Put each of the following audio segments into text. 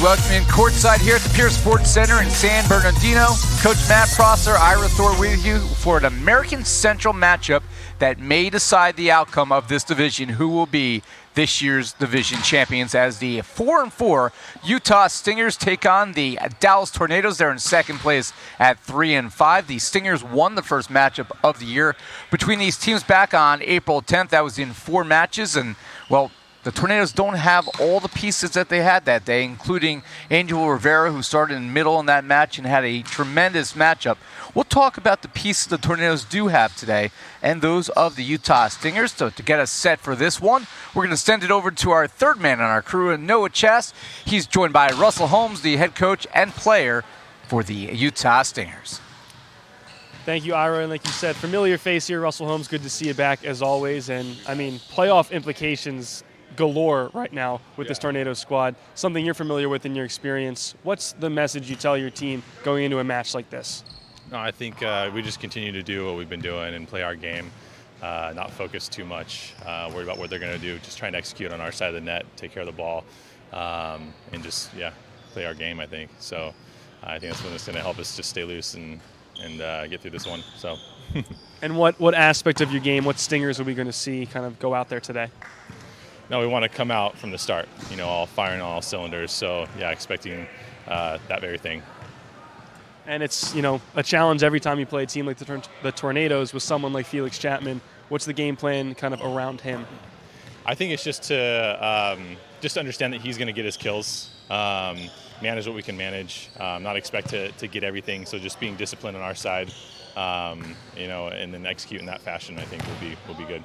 welcome in courtside here at the Pierce Sports Center in San Bernardino. Coach Matt Prosser, Ira Thor with you for an American Central matchup that may decide the outcome of this division, who will be this year's division champions, as the 4-4 Utah Stingers take on the Dallas Tornadoes. They're in second place at 3-5. The Stingers won the first matchup of the year between these teams back on April 10th. That was in 4 matches, and, well, the Tornadoes don't have all the pieces that they had that day, including Angel Rivera, who started in the middle in that match and had a tremendous matchup. We'll talk about the pieces the Tornadoes do have today and those of the Utah Stingers. So to get us set for this one, we're going to send it over to our third man on our crew, Noah Chess. He's joined by Russell Holmes, the head coach and player for the Utah Stingers. Thank you, Ira. And like you said, familiar face here, Russell Holmes. Good to see you back as always. And, I mean, playoff implications galore right now with this Tornado squad, something you're familiar with in your experience. What's the message you tell your team going into a match like this? No, I think we just continue to do what we've been doing and play our game, not focus too much, worry about what they're going to do, just trying to execute on our side of the net, take care of the ball, and just, play our game, I think. So I think that's what's going to help us just stay loose and get through this one. So. And what aspect of your game, what Stingers are we going to see kind of go out there today? No, we want to come out from the start, all firing on all cylinders. So, expecting that very thing. And it's, a challenge every time you play a team like the Tornadoes with someone like Felix Chapman. What's the game plan kind of around him? I think it's just to just understand that he's going to get his kills, manage what we can manage, not expect to get everything. So just being disciplined on our side, and then execute in that fashion, I think will be good.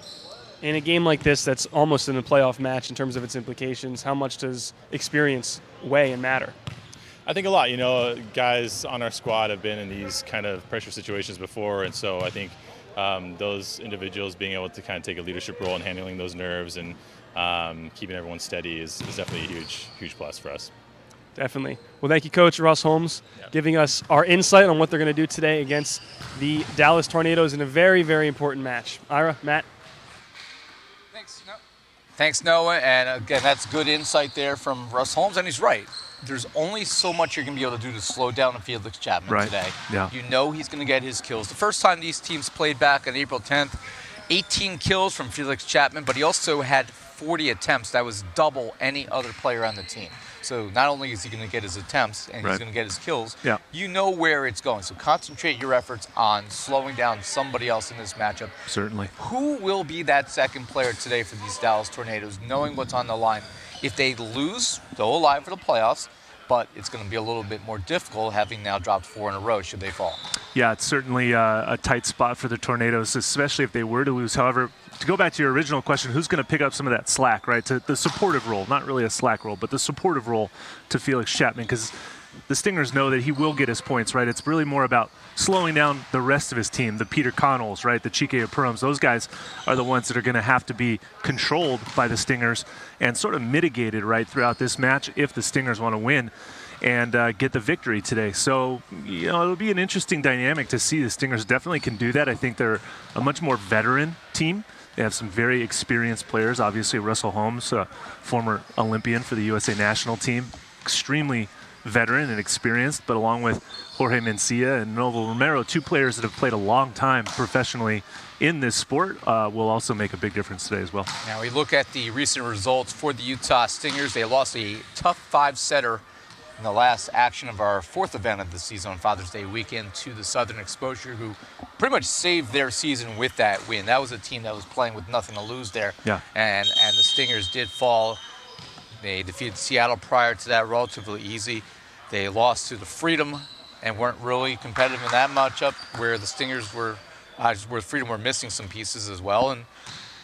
In a game like this that's almost in a playoff match in terms of its implications, how much does experience weigh and matter? I think a lot. Guys on our squad have been in these kind of pressure situations before, and so I think those individuals being able to kind of take a leadership role in handling those nerves and keeping everyone steady is definitely a huge plus for us. Definitely. Well, thank you, Coach Russ Holmes, giving us our insight on what they're going to do today against the Dallas Tornadoes in a very, very important match. Ira, Matt? Thanks, Noah. And again, that's good insight there from Russ Holmes. And he's right. There's only so much you're going to be able to do to slow down Felix Chapman today. Yeah. You know he's going to get his kills. The first time these teams played back on April 10th, 18 kills from Felix Chapman, but he also had 40 attempts. That was double any other player on the team. So not only is he going to get his attempts and he's going to get his kills, you know where it's going. So concentrate your efforts on slowing down somebody else in this matchup. Certainly. Who will be that second player today for these Dallas Tornadoes, knowing what's on the line? If they lose, they'll alive for the playoffs, but it's going to be a little bit more difficult having now dropped 4 in a row should they fall. Yeah, it's certainly a tight spot for the Tornadoes, especially if they were to lose. However, to go back to your original question, who's going to pick up some of that slack, right? To the supportive role, not really a slack role, but the supportive role to Felix Chapman, because the Stingers know that he will get his points, right? It's really more about slowing down the rest of his team, the Peter Connells, right? The Chike Apurums. Those guys are the ones that are going to have to be controlled by the Stingers and sort of mitigated, right, throughout this match if the Stingers want to win and get the victory today. So, it'll be an interesting dynamic to see. The Stingers definitely can do that. I think they're a much more veteran team. They have some very experienced players. Obviously, Russell Holmes, a former Olympian for the USA national team, extremely veteran and experienced, but along with Jorge Mencia and Novo Romero, 2 players that have played a long time professionally in this sport, will also make a big difference today as well. Now we look at the recent results for the Utah Stingers. They lost a tough 5-setter in the last action of our 4th event of the season on Father's Day weekend to the Southern Exposure, who pretty much saved their season with that win. That was a team that was playing with nothing to lose there. Yeah. And the Stingers did fall. They defeated Seattle prior to that relatively easy. They lost to the Freedom and weren't really competitive in that matchup, where the Stingers where Freedom were missing some pieces as well. And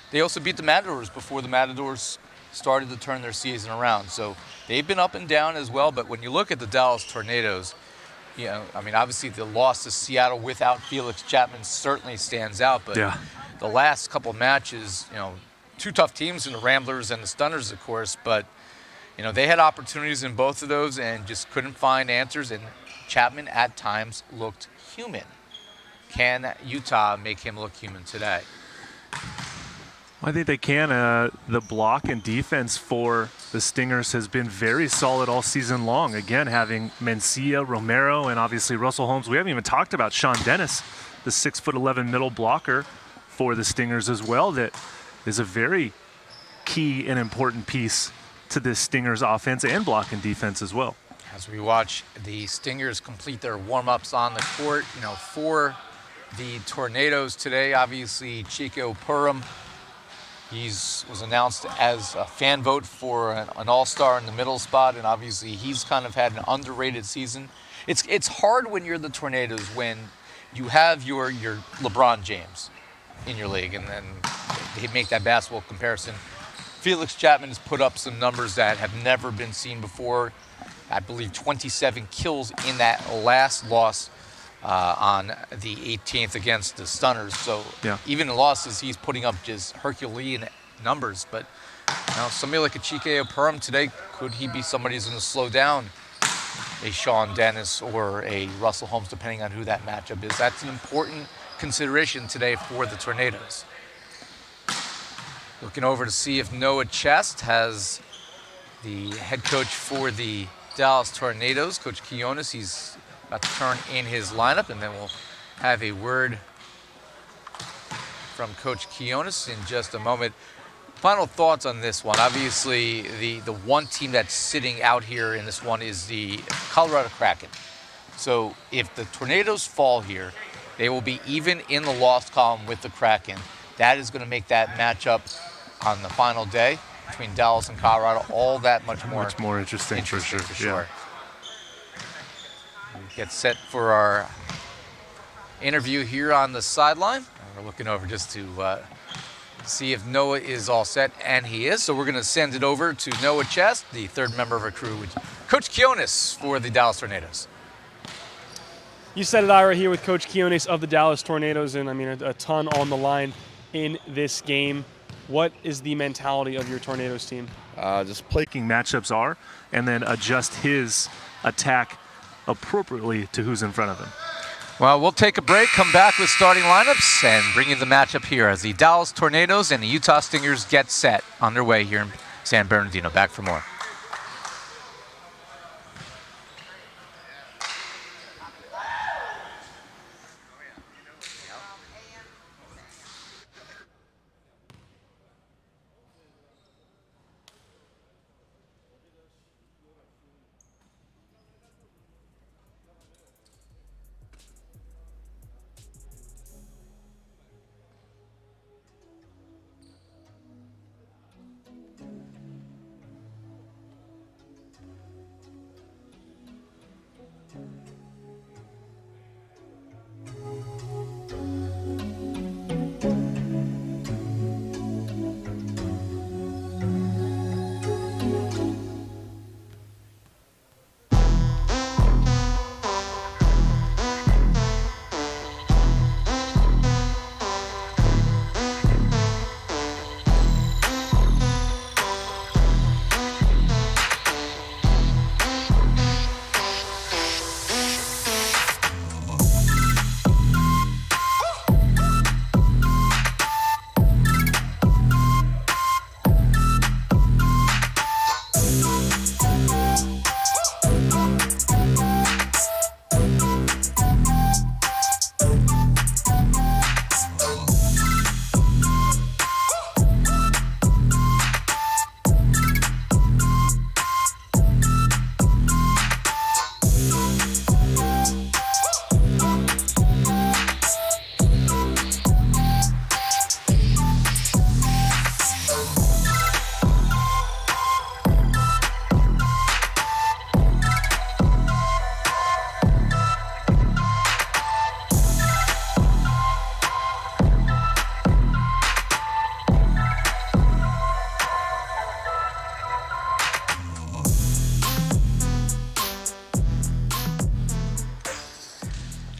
they also beat the Matadors before the Matadors started to turn their season around. So they've been up and down as well. But when you look at the Dallas Tornadoes, obviously the loss to Seattle without Felix Chapman certainly stands out. But the last couple matches, 2 tough teams in the Ramblers and the Stunners, of course. But, they had opportunities in both of those and just couldn't find answers. And Chapman at times looked human. Can Utah make him look human today? I think they can. The block and defense for the Stingers has been very solid all season long. Again, having Mencia, Romero, and obviously Russell Holmes. We haven't even talked about Sean Dennis, the 6'11" middle blocker for the Stingers as well. That is a very key and important piece to this Stingers offense and block and defense as well. As we watch the Stingers complete their warm-ups on the court, for the Tornadoes today, obviously Chico Purim, he was announced as a fan vote for an all-star in the middle spot, and obviously he's kind of had an underrated season. It's hard when you're the Tornadoes when you have your LeBron James in your league, and then they make that basketball comparison. Felix Chapman has put up some numbers that have never been seen before. I believe 27 kills in that last loss on the 18th against the Stunners. So even in losses, he's putting up just Herculean numbers. But somebody like a Chike Purim today, could he be somebody who's going to slow down a Sean Dennis or a Russell Holmes, depending on who that matchup is? That's an important consideration today for the Tornadoes. Looking over to see if Noah Chest has the head coach for the Dallas Tornadoes, Coach Quiones. He's about to turn in his lineup, and then we'll have a word from Coach Quiones in just a moment. Final thoughts on this one. Obviously, the one team that's sitting out here in this one is the Colorado Kraken. So if the Tornadoes fall here, they will be even in the loss column with the Kraken. That is going to make that matchup on the final day between Dallas and Colorado all that much more interesting for sure. Yeah. Get set for our interview here on the sideline. We're looking over just to see if Noah is all set, and he is. So we're going to send it over to Noah Chest, the third member of our crew, with Coach Quiones for the Dallas Tornadoes. You said it, Ira, here with Coach Quiones of the Dallas Tornadoes, and I mean a ton on the line in this game. What is the mentality of your Tornadoes team? Just making matchups are, and then adjust his attack appropriately to who's in front of him. Well, we'll take a break, come back with starting lineups, and bring you the matchup here as the Dallas Tornadoes and the Utah Stingers get set underway here in San Bernardino. Back for more.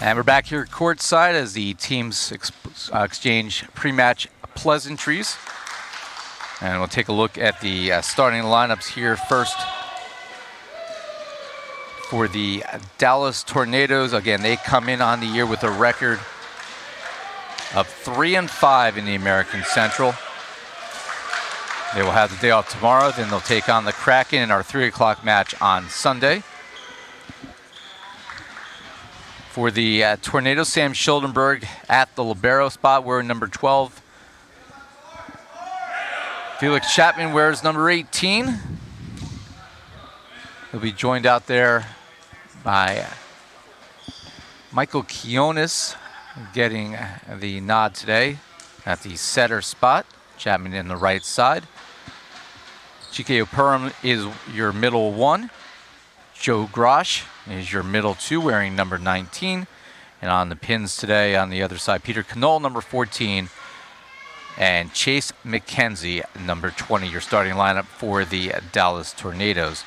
And we're back here courtside as the teams exchange pre-match pleasantries. And we'll take a look at the starting lineups here first. For the Dallas Tornadoes, again, they come in on the year with a record of 3-5 in the American Central. They will have the day off tomorrow. Then they'll take on the Kraken in our 3 o'clock match on Sunday. For the Tornado, Sam Schildenberg at the libero spot wearing number 12. Felix Chapman wears number 18. He'll be joined out there by Michael Kionis, getting the nod today at the setter spot. Chapman in the right side. Chike Operum is your middle 1. Joe Grosh is your middle 2, wearing number 19. And on the pins today, on the other side, Peter Knoll, number 14. And Chase McKenzie, number 20, your starting lineup for the Dallas Tornadoes.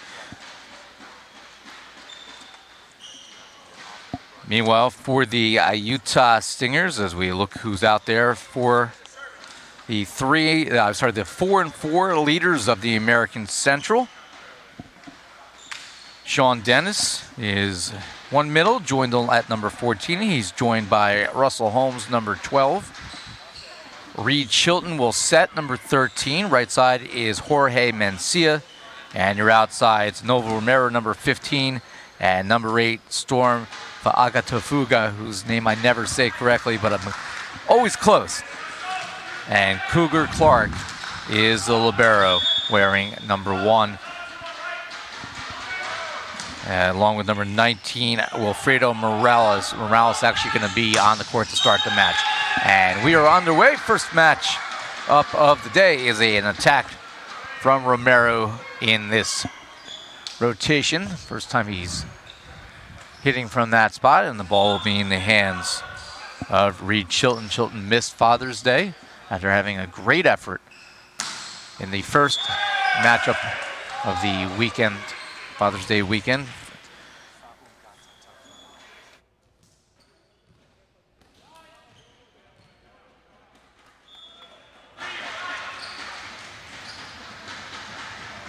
Meanwhile, for the Utah Stingers, as we look who's out there for the 4 and 4 leaders of the American Central. Sean Dennis is one middle, joined at number 14. He's joined by Russell Holmes, number 12. Reed Chilton will set number 13. Right side is Jorge Mencia. And your outside's Novo Romero, number 15. And number 8, Storm Fa'agatofuga, whose name I never say correctly, but I'm always close. And Cougar Clark is the libero, wearing number 1. Along with number 19, Wilfredo Morales. Morales actually going to be on the court to start the match. And we are underway. First match up of the day is an attack from Romero in this rotation. First time he's hitting from that spot, and the ball will be in the hands of Reed Chilton. Chilton missed Father's Day after having a great effort in the first matchup of the weekend, Father's Day weekend.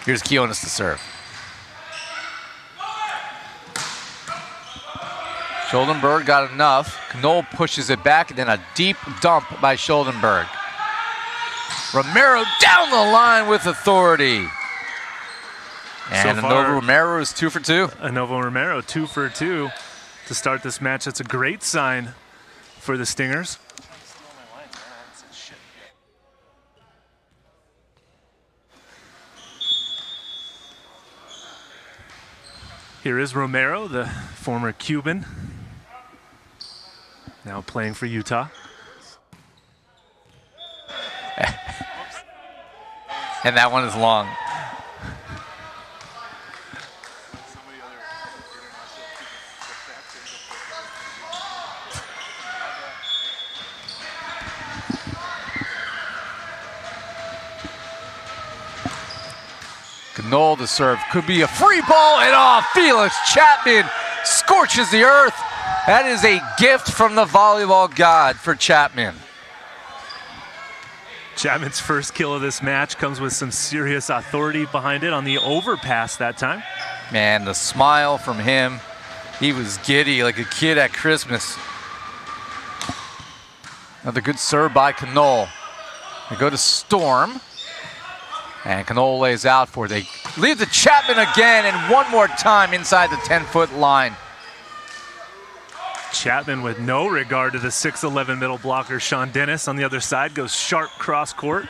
Here's Kionis to serve. Schildenberg got enough. Knoll pushes it back, and then a deep dump by Schildenberg. Romero down the line with authority. And So far, Novo Romero is 2 for 2. Novo Romero 2 for 2 to start this match. That's a great sign for the Stingers. Here is Romero, the former Cuban, now playing for Utah. And that one is long. Knoll to serve. Could be a free ball, and Felix Chapman scorches the earth. That is a gift from the volleyball god for Chapman. Chapman's first kill of this match comes with some serious authority behind it on the overpass that time. Man, the smile from him. He was giddy like a kid at Christmas. Another good serve by Knoll. They go to Storm. And Knoll lays out for it. They leave to Chapman again, and one more time inside the 10-foot line. Chapman with no regard to the 6'11" middle blocker. Sean Dennis on the other side goes sharp cross court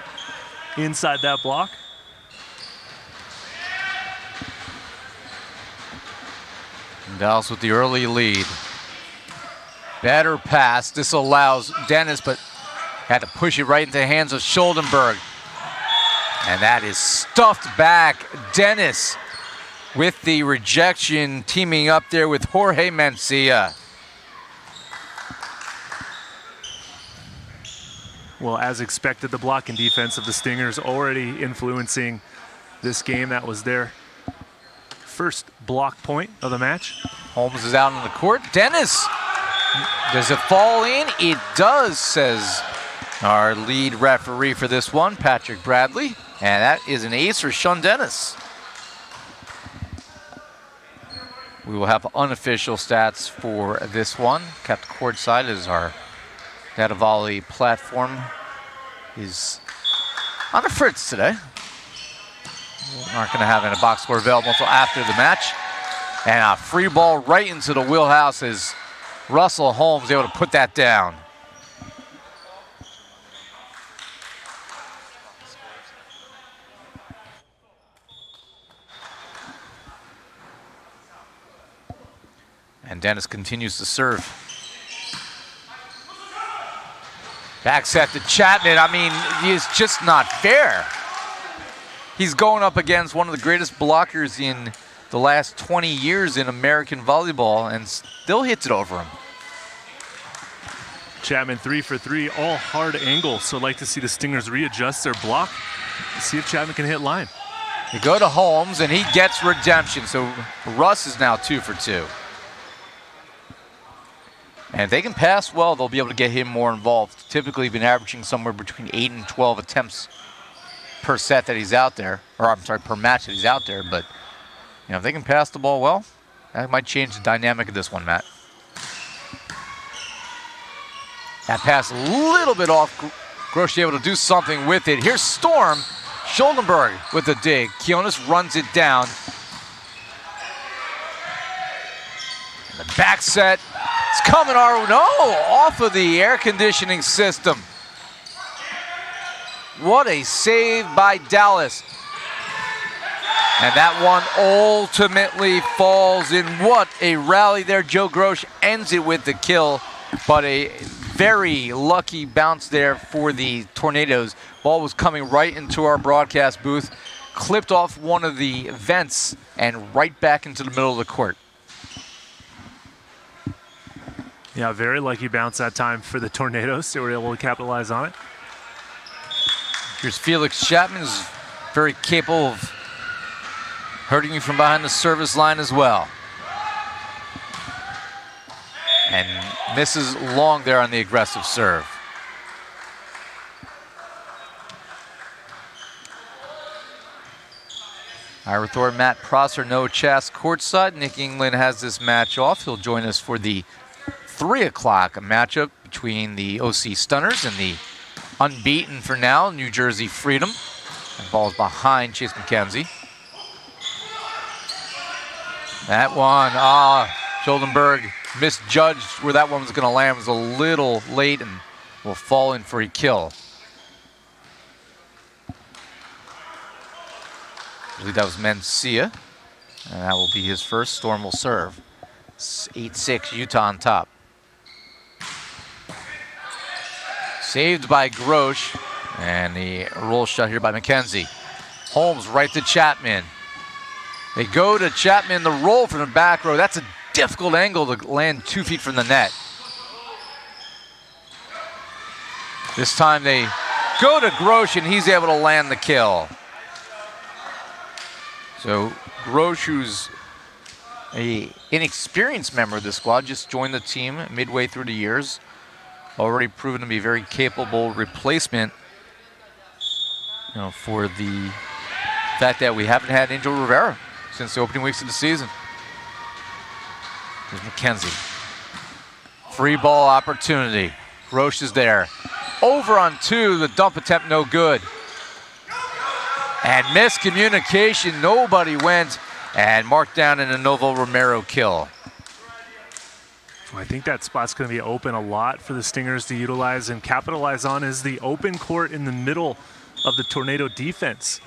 inside that block. Dallas with the early lead. Better pass. This allows Dennis, but had to push it right into the hands of Schildenberg. And that is stuffed back. Dennis with the rejection, teaming up there with Jorge Mencia. Well, as expected, the blocking defense of the Stingers already influencing this game. That was their first block point of the match. Holmes is out on the court. Dennis, does it fall in? It does, says our lead referee for this one, Patrick Bradley. And that is an ace for Sean Dennis. We will have unofficial stats for this one. Kept courtside as our data volley platform is on a fritz today. aren't going to have a box score available until after the match. And a free ball right into the wheelhouse as Russell Holmes able to put that down. And Dennis continues to serve. Back set to Chapman. I mean, it's just not fair. He's going up against one of the greatest blockers in the last 20 years in American volleyball and still hits it over him. Chapman 3 for 3, all hard angles. So I'd like to see the Stingers readjust their block. See if Chapman can hit line. They go to Holmes and he gets redemption. So Russ is now 2 for 2. And if they can pass well, they'll be able to get him more involved. Typically been averaging somewhere between 8 and 12 attempts per set that he's out there, or I'm sorry, per match that he's out there. But you know, if they can pass the ball well, that might change the dynamic of this one, Matt. That pass a little bit off. Grosh able to do something with it. Here's Storm. Schuldenberg with the dig. Kionis runs it down. And the back set. It's coming off of the air conditioning system. What a save by Dallas. And that one ultimately falls in. What a rally there. Joe Grosh ends it with the kill, but a very lucky bounce there for the Tornadoes. Ball was coming right into our broadcast booth, clipped off one of the vents and right back into the middle of the court. Yeah, very lucky bounce that time for the Tornadoes. They were able to capitalize on it. Here's Felix Chapman, who's very capable of hurting you from behind the service line as well. And misses long there on the aggressive serve. Ira Thor, Matt Prosser, Noah Chast courtside. Nick England has this match off. He'll join us for the 3 o'clock matchup between the OC Stunners and the unbeaten for now New Jersey Freedom. And ball's behind Chase McKenzie. That one, Schuldenberg misjudged where that one was going to land. It was a little late and will fall in for a kill. I believe that was Mencia, and that will be his first. Storm will serve. 8-6, Utah on top. Saved by Grosh, and the roll shot here by McKenzie. Holmes right to Chapman. They go to Chapman, the roll from the back row. That's a difficult angle to land 2 feet from the net. This time they go to Grosh, and he's able to land the kill. So Grosh, who's an inexperienced member of the squad, just joined the team midway through the years. Already proven to be a very capable replacement, you know, for the fact that we haven't had Angel Rivera since the opening weeks of the season. Here's McKenzie. Free ball opportunity. Grosh is there. Over on 2, the dump attempt no good. And miscommunication, nobody went, and marked down in a Novo Romero kill. I think that spot's going to be open a lot for the Stingers to utilize and capitalize on, is the open court in the middle of the Tornado defense.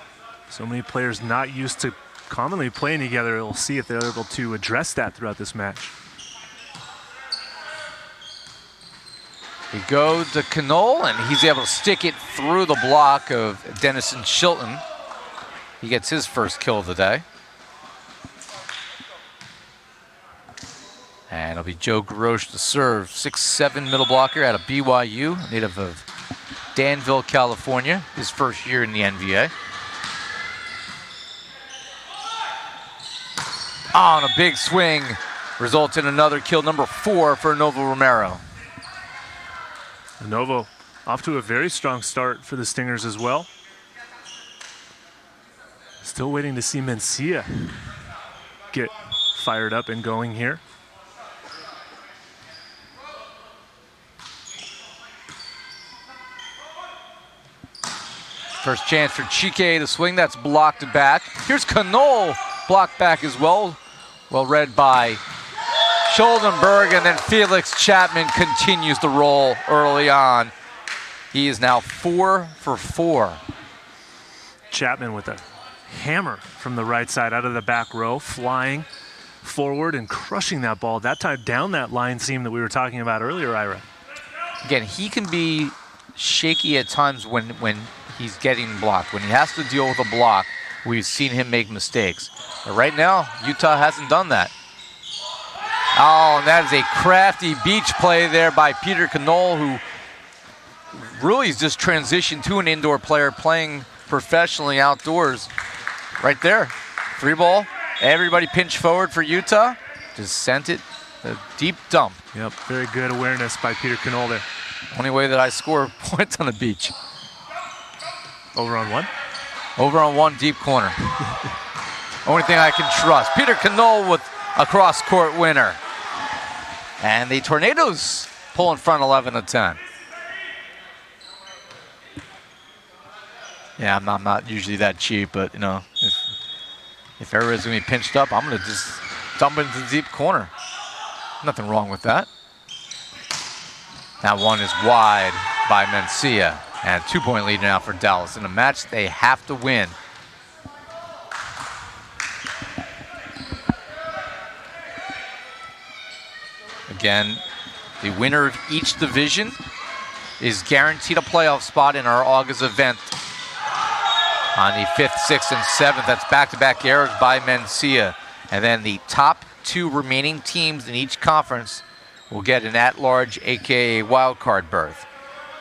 So many players not used to commonly playing together. We'll see if they're able to address that throughout this match. We go to Knoll, and he's able to stick it through the block of Dennison Shilton. He gets his first kill of the day. And it'll be Joe Grosh to serve. 6'7" middle blocker out of BYU, native of Danville, California. His first year in the NVA. On a big swing, results in another kill, number 4 for Novo Romero. Novo off to a very strong start for the Stingers as well. Still waiting to see Mencia get fired up and going here. First chance for Chike to swing. That's blocked back. Here's Knoll, blocked back as well. Well read by Schuldenberg, and then Felix Chapman continues to roll early on. He is now 4 for 4. Chapman with a hammer from the right side out of the back row, flying forward and crushing that ball. That time down that line seam that we were talking about earlier, Ira. Again, he can be shaky at times when he's getting blocked. When he has to deal with a block, we've seen him make mistakes. But right now, Utah hasn't done that. Oh, and that is a crafty beach play there by Peter Knoll, who really has just transitioned to an indoor player playing professionally outdoors. Right there, 3 ball. Everybody pinch forward for Utah. Just sent it a deep dump. Yep, very good awareness by Peter Knoll there. Only way that I score points on the beach. Over on 1? Over on 1, deep corner. Only thing I can trust. Peter Knoll with a cross-court winner. And the Tornadoes pull in front 11-10. Yeah, I'm not usually that cheap, but, you know, if everybody's going to be pinched up, I'm going to just dump it into the deep corner. Nothing wrong with that. That one is wide by Mencia. And 2-point lead now for Dallas in a match they have to win. Again, the winner of each division is guaranteed a playoff spot in our August event on the 5th, 6th, and 7th. That's back-to-back errors by Mencia. And then the top 2 remaining teams in each conference will get an at-large, a.k.a. wildcard berth.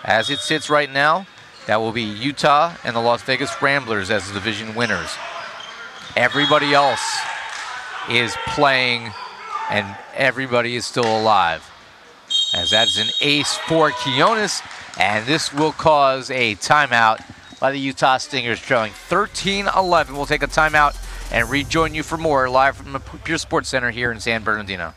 As it sits right now, that will be Utah and the Las Vegas Ramblers as the division winners. Everybody else is playing, and everybody is still alive. As that's an ace for Quinones, and this will cause a timeout by the Utah Stingers, trailing 13-11. We'll take a timeout and rejoin you for more live from the Pierce Sports Center here in San Bernardino.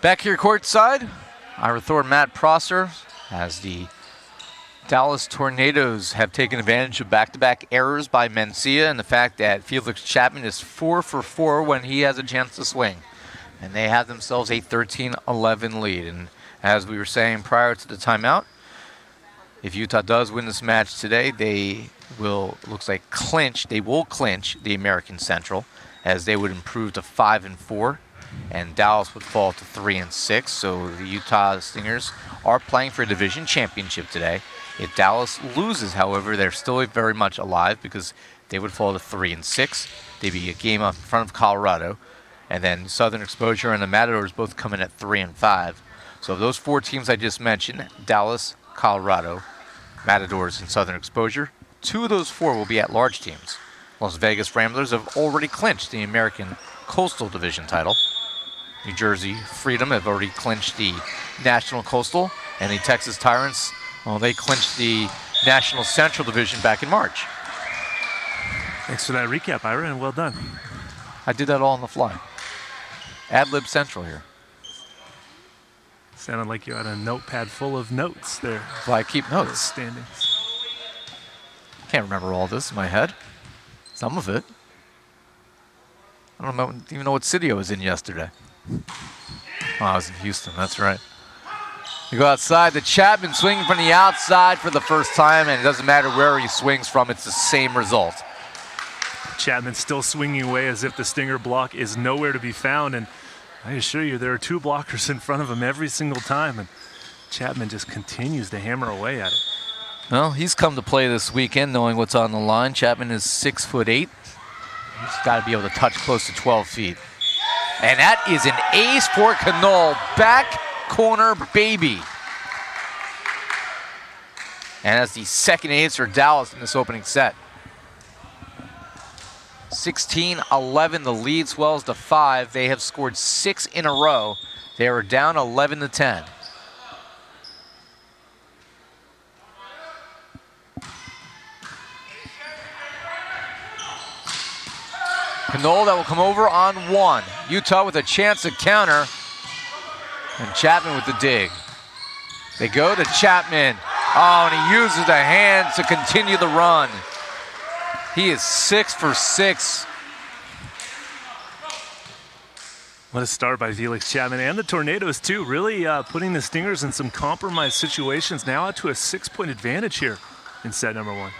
Back here courtside, Ira Thor, Matt Prosser, as the Dallas Tornadoes have taken advantage of back-to-back errors by Mencia and the fact that Felix Chapman is 4 for 4 when he has a chance to swing. And they have themselves a 13-11 lead. And as we were saying prior to the timeout, if Utah does win this match today, they will, looks like, they will clinch the American Central, as they would improve to 5-4. And Dallas would fall to 3-6. So the Utah Stingers are playing for a division championship today. If Dallas loses, however, they're still very much alive because they would fall to 3-6. They'd be a game up in front of Colorado. And then Southern Exposure and the Matadors both come in at 3-5. So of those 4 teams I just mentioned, Dallas, Colorado, Matadors, and Southern Exposure, 2 of those 4 will be at-large teams. Las Vegas Ramblers have already clinched the American Coastal Division title. New Jersey Freedom have already clinched the National Coastal, and the Texas Tyrants, well, they clinched the National Central Division back in March. Thanks for that recap, Ira, and well done. I did that all on the fly. Ad-lib Central here. Sounded like you had a notepad full of notes there. That's why I keep notes. Standings. Can't remember all this in my head. Some of it. I don't even know what city I was in yesterday. Oh, I was in Houston, that's right. We go outside, the Chapman swinging from the outside for the first time, and it doesn't matter where he swings from, it's the same result. Chapman still swinging away as if the Stinger block is nowhere to be found, and I assure you there are 2 blockers in front of him every single time, and Chapman just continues to hammer away at it. Well, he's come to play this weekend knowing what's on the line. Chapman is 6'8", He's got to be able to touch close to 12 feet. And that is an ace for Knoll. Back corner baby. And that's the second ace for Dallas in this opening set. 16-11, the lead swells to 5. They have scored 6 in a row. They are down 11-10. Knoll that will come over on 1. Utah with a chance to counter. And Chapman with the dig. They go to Chapman. Oh, and he uses the hand to continue the run. He is 6 for 6. What a start by Felix Chapman and the Tornadoes too. Really putting the Stingers in some compromised situations. Now out to a 6-point advantage here in set number 1.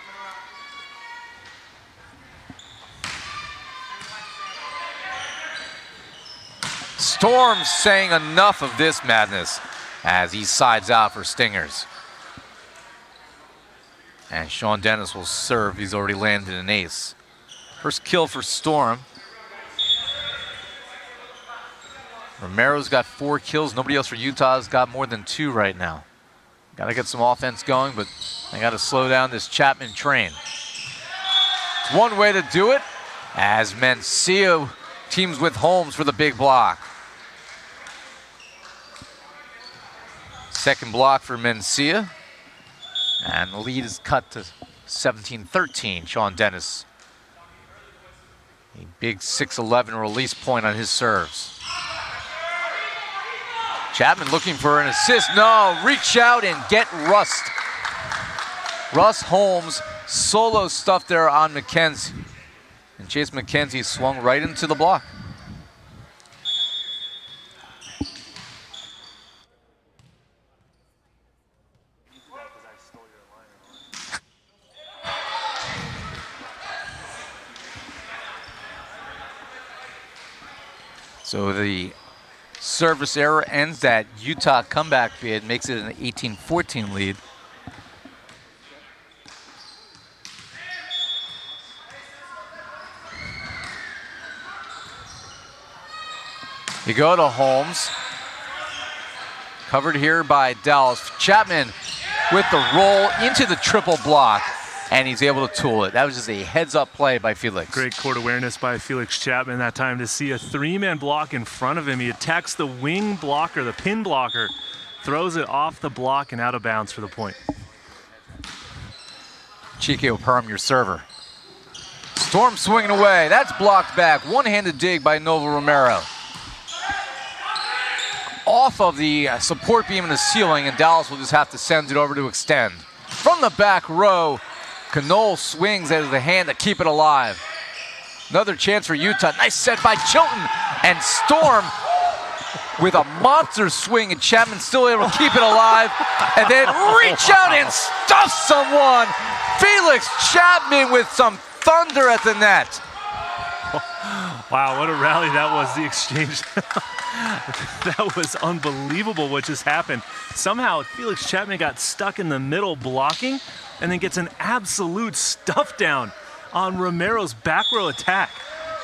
Storm saying enough of this madness as he sides out for Stingers. And Sean Dennis will serve. He's already landed an ace. First kill for Storm. Romero's got 4 kills. Nobody else for Utah's got more than 2 right now. Got to get some offense going, but they got to slow down this Chapman train. It's one way to do it, as Mencia teams with Holmes for the big block. Second block for Mencia. And the lead is cut to 17-13. Sean Dennis. A big 6-11 release point on his serves. Chapman looking for an assist. No, reach out and get Rust. Russ Holmes solo stuff there on McKenzie. And Chase McKenzie swung right into the block. So the service error ends that Utah comeback bid, makes it an 18-14 lead. You go to Holmes. Covered here by Dallas. Chapman with the roll into the triple block, and he's able to tool it. That was just a heads-up play by Felix. Great court awareness by Felix Chapman that time to see a 3-man block in front of him. He attacks the wing blocker, the pin blocker, throws it off the block and out of bounds for the point. Chico Perm, your server. Storm swinging away. That's blocked back. One-handed dig by Nova Romero. Off of the support beam in the ceiling, and Dallas will just have to send it over to extend. From the back row, Knoll swings as the hand to keep it alive. Another chance for Utah. Nice set by Chilton. And Storm with a monster swing, and Chapman still able to keep it alive. And then reach out and stuff someone. Felix Chapman with some thunder at the net. Wow, what a rally that was, the exchange. That was unbelievable what just happened. Somehow Felix Chapman got stuck in the middle blocking and then gets an absolute stuff down on Romero's back row attack.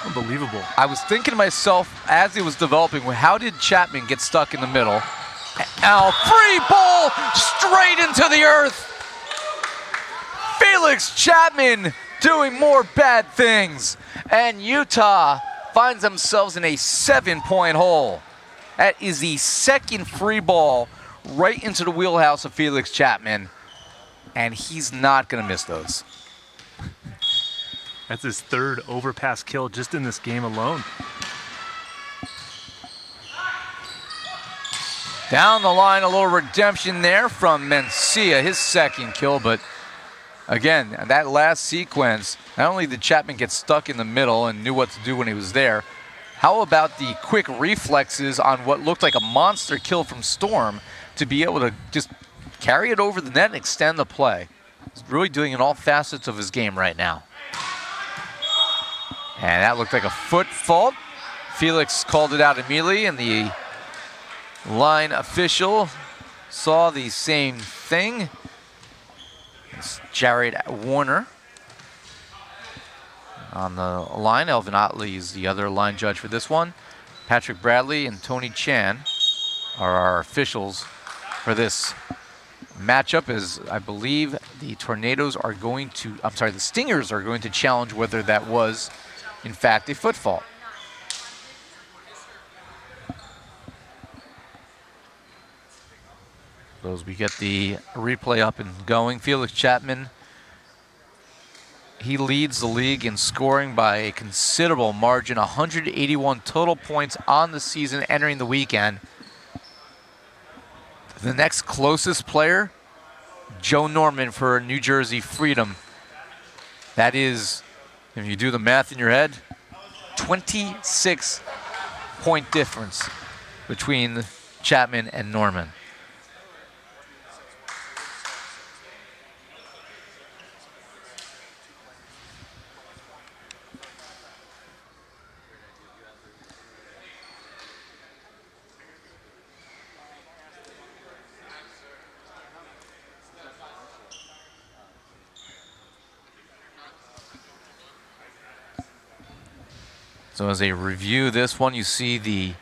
Unbelievable. I was thinking to myself as it was developing, how did Chapman get stuck in the middle? Now, free ball straight into the earth. Felix Chapman doing more bad things. And Utah finds themselves in a 7-point hole. That is the second free ball right into the wheelhouse of Felix Chapman. And he's not going to miss those. That's his third overpass kill just in this game alone. Down the line, a little redemption there from Mencia, his second kill. But again, that last sequence, not only did Chapman get stuck in the middle and knew what to do when he was there, how about the quick reflexes on what looked like a monster kill from Storm to be able to just carry it over the net and extend the play. He's really doing it in all facets of his game right now. And that looked like a foot fault. Felix called it out immediately, and the line official saw the same thing. It's Jared Warner. on the line. Elvin Otley is the other line judge for this one. Patrick Bradley and Tony Chan are our officials for this matchup, as I believe the Tornadoes are going to, the Stingers are going to challenge whether that was, in fact, a foot fault. So as we get the replay up and going, Felix Chapman, he leads the league in scoring by a considerable margin, 181 total points on the season entering the weekend. The next closest player, Joe Norman for New Jersey Freedom. That is, if you do the math in your head, 26-point difference between Chapman and Norman. So as they review this one, you see the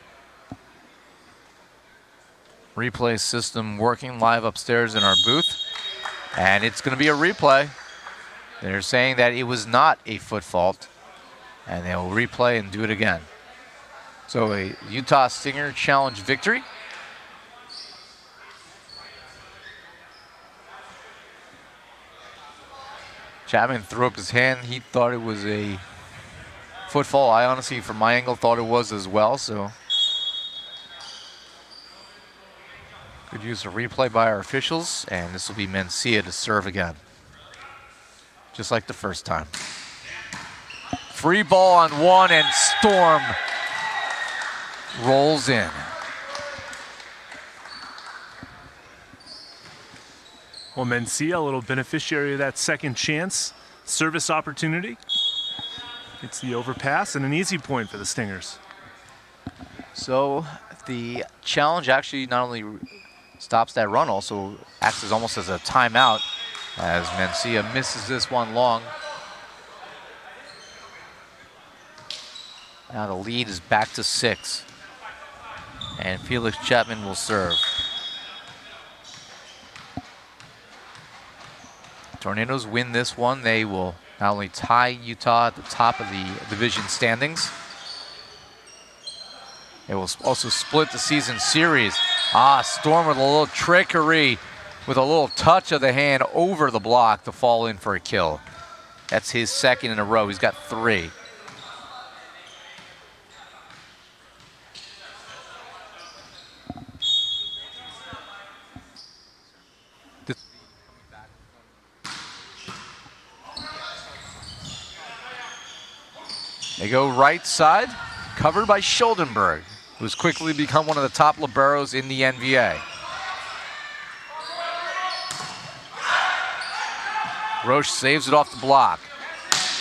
replay system working live upstairs in our booth. And it's going to be a replay. They're saying that it was not a foot fault. And they'll replay and do it again. So a Utah Stinger Challenge victory. Chapman threw up his hand. He thought it was a footfall. I honestly, from my angle, thought it was as well. So good use of replay by our officials, and this will be Mencia to serve again, just like the first time. Free ball on one, and Storm rolls in. Well, Mencia, a little beneficiary of that second chance service opportunity. It's the overpass and an easy point for the Stingers. So the challenge actually not only stops that run, also acts as almost as a timeout as Mencia misses this one long. Now the lead is back to 6. And Felix Chapman will serve. Tornadoes win this one. They will not only tie Utah at the top of the division standings, it will also split the season series. Storm with a little trickery, with a little touch of the hand over the block to fall in for a kill. That's his second in a row. He's got 3. They go right side, covered by Schuldenberg, who's quickly become one of the top liberos in the NVA. Roche saves it off the block.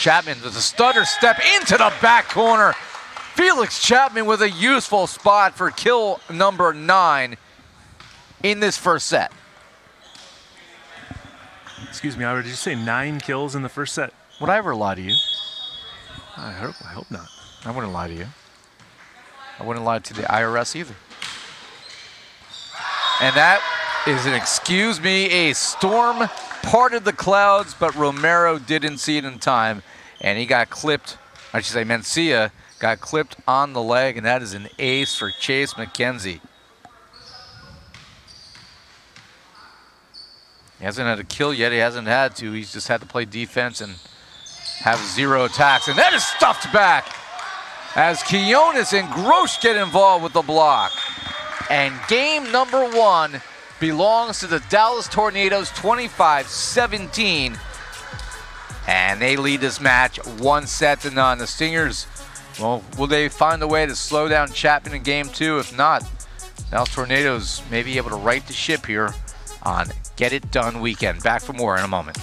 Chapman does a stutter step into the back corner. Felix Chapman with a useful spot for kill number 9 in this first set. Excuse me, Ira, did you say 9 kills in the first set? Would I ever lie to you? I hope not. I wouldn't lie to you. I wouldn't lie to the IRS either. And that is an excuse me. A storm parted the clouds, but Romero didn't see it in time. And he got clipped, I should say Mencia got clipped on the leg, and that is an ace for Chase McKenzie. He hasn't had a kill yet. He hasn't had to. He's just had to play defense and have 0 attacks. And that is stuffed back as Quinones and Grosh get involved with the block. And game number 1 belongs to the Dallas Tornadoes, 25-17. And they lead this match 1-0. The Stingers, well, will they find a way to slow down Chapman in game 2? If not, Dallas Tornadoes may be able to right the ship here on Get It Done weekend. Back for more in a moment.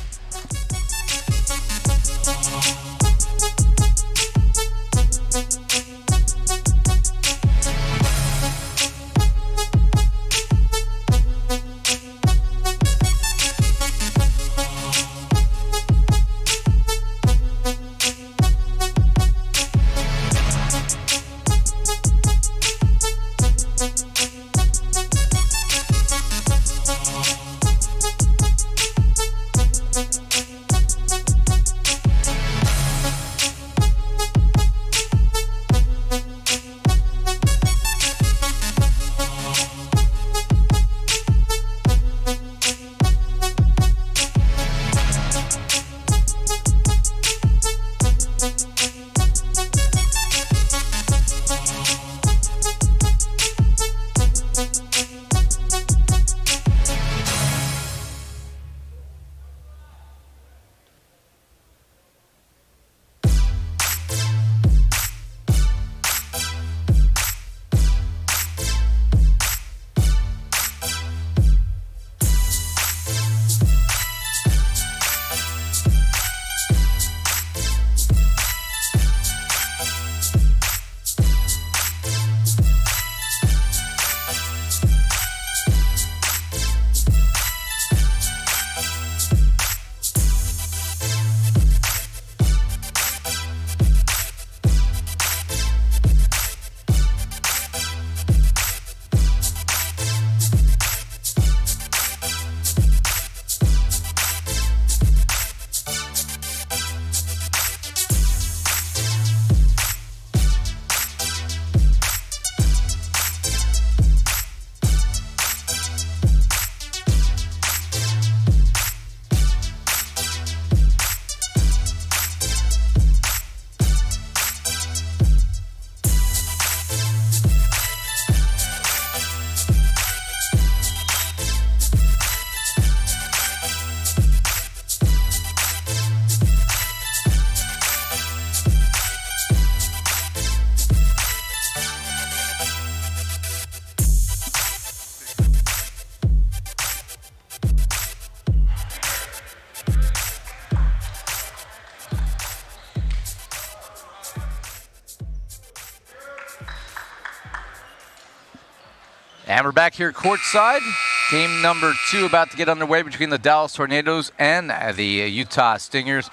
And we're back here courtside. Game number 2 about to get underway between the Dallas Tornadoes and the Utah Stingers.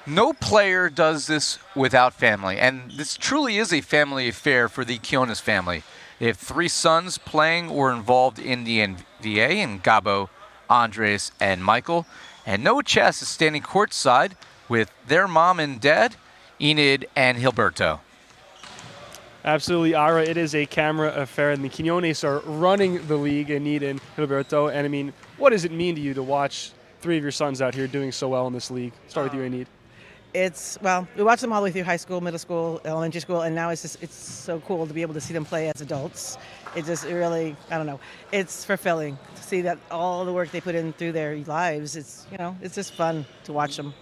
No player does this without family, and this truly is a family affair for the Quinones family. They have 3 sons playing or involved in the NVA, and Gabo, Andres, and Michael. And Noah Chess is standing courtside with their mom and dad, Enid and Gilberto. Absolutely, Ira. It is a camera affair, and the Quinones are running the league, Enid and Gilberto. And I mean, what does it mean to you to watch 3 of your sons out here doing so well in this league? Start with you, Enid. Well, we watched them all the way through high school, middle school, elementary school, and now it's so cool to be able to see them play as adults. It really, I don't know, it's fulfilling to see that all the work they put in through their lives. It's just fun to watch them.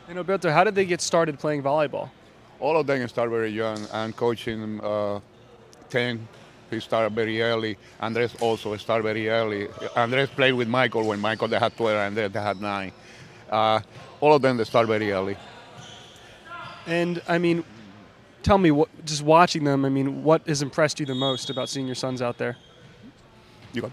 And Gilberto, how did they get started playing volleyball? All of them start very young, and coaching 10, he started very early. Andres also started very early. Andres played with Michael when Michael they had 12 and they had 9. All of them they start very early. And I mean, tell me, just watching them, I mean, what has impressed you the most about seeing your sons out there? You go.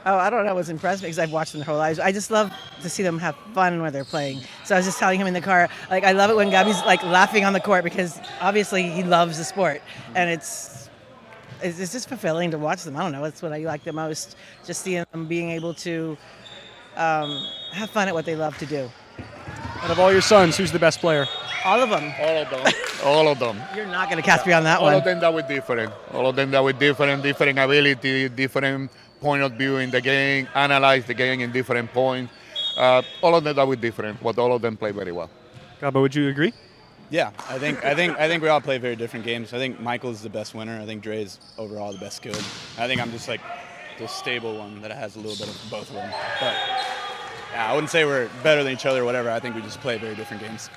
Oh, I don't know what's impressed me because I've watched them their whole lives. I just love to see them have fun when they're playing. So I was just telling him in the car, like, I love it when Gabi's like laughing on the court because obviously he loves the sport, and it's just fulfilling to watch them. I don't know, that's what I like the most, just seeing them being able to have fun at what they love to do. Out of all your sons, who's the best player? All of them. All of them. All of them. You're not going to catch me on that one. All of them that were different. All of them that were different ability, different point of view in the game, analyze the game in different points. All of them that were different, but all of them play very well. Gabo, would you agree? Yeah, I think we all play very different games. I think Michael's the best winner. I think Dre's overall the best skilled. I think I'm just like the stable one that has a little bit of both of them. But yeah, I wouldn't say we're better than each other or whatever. I think we just play very different games.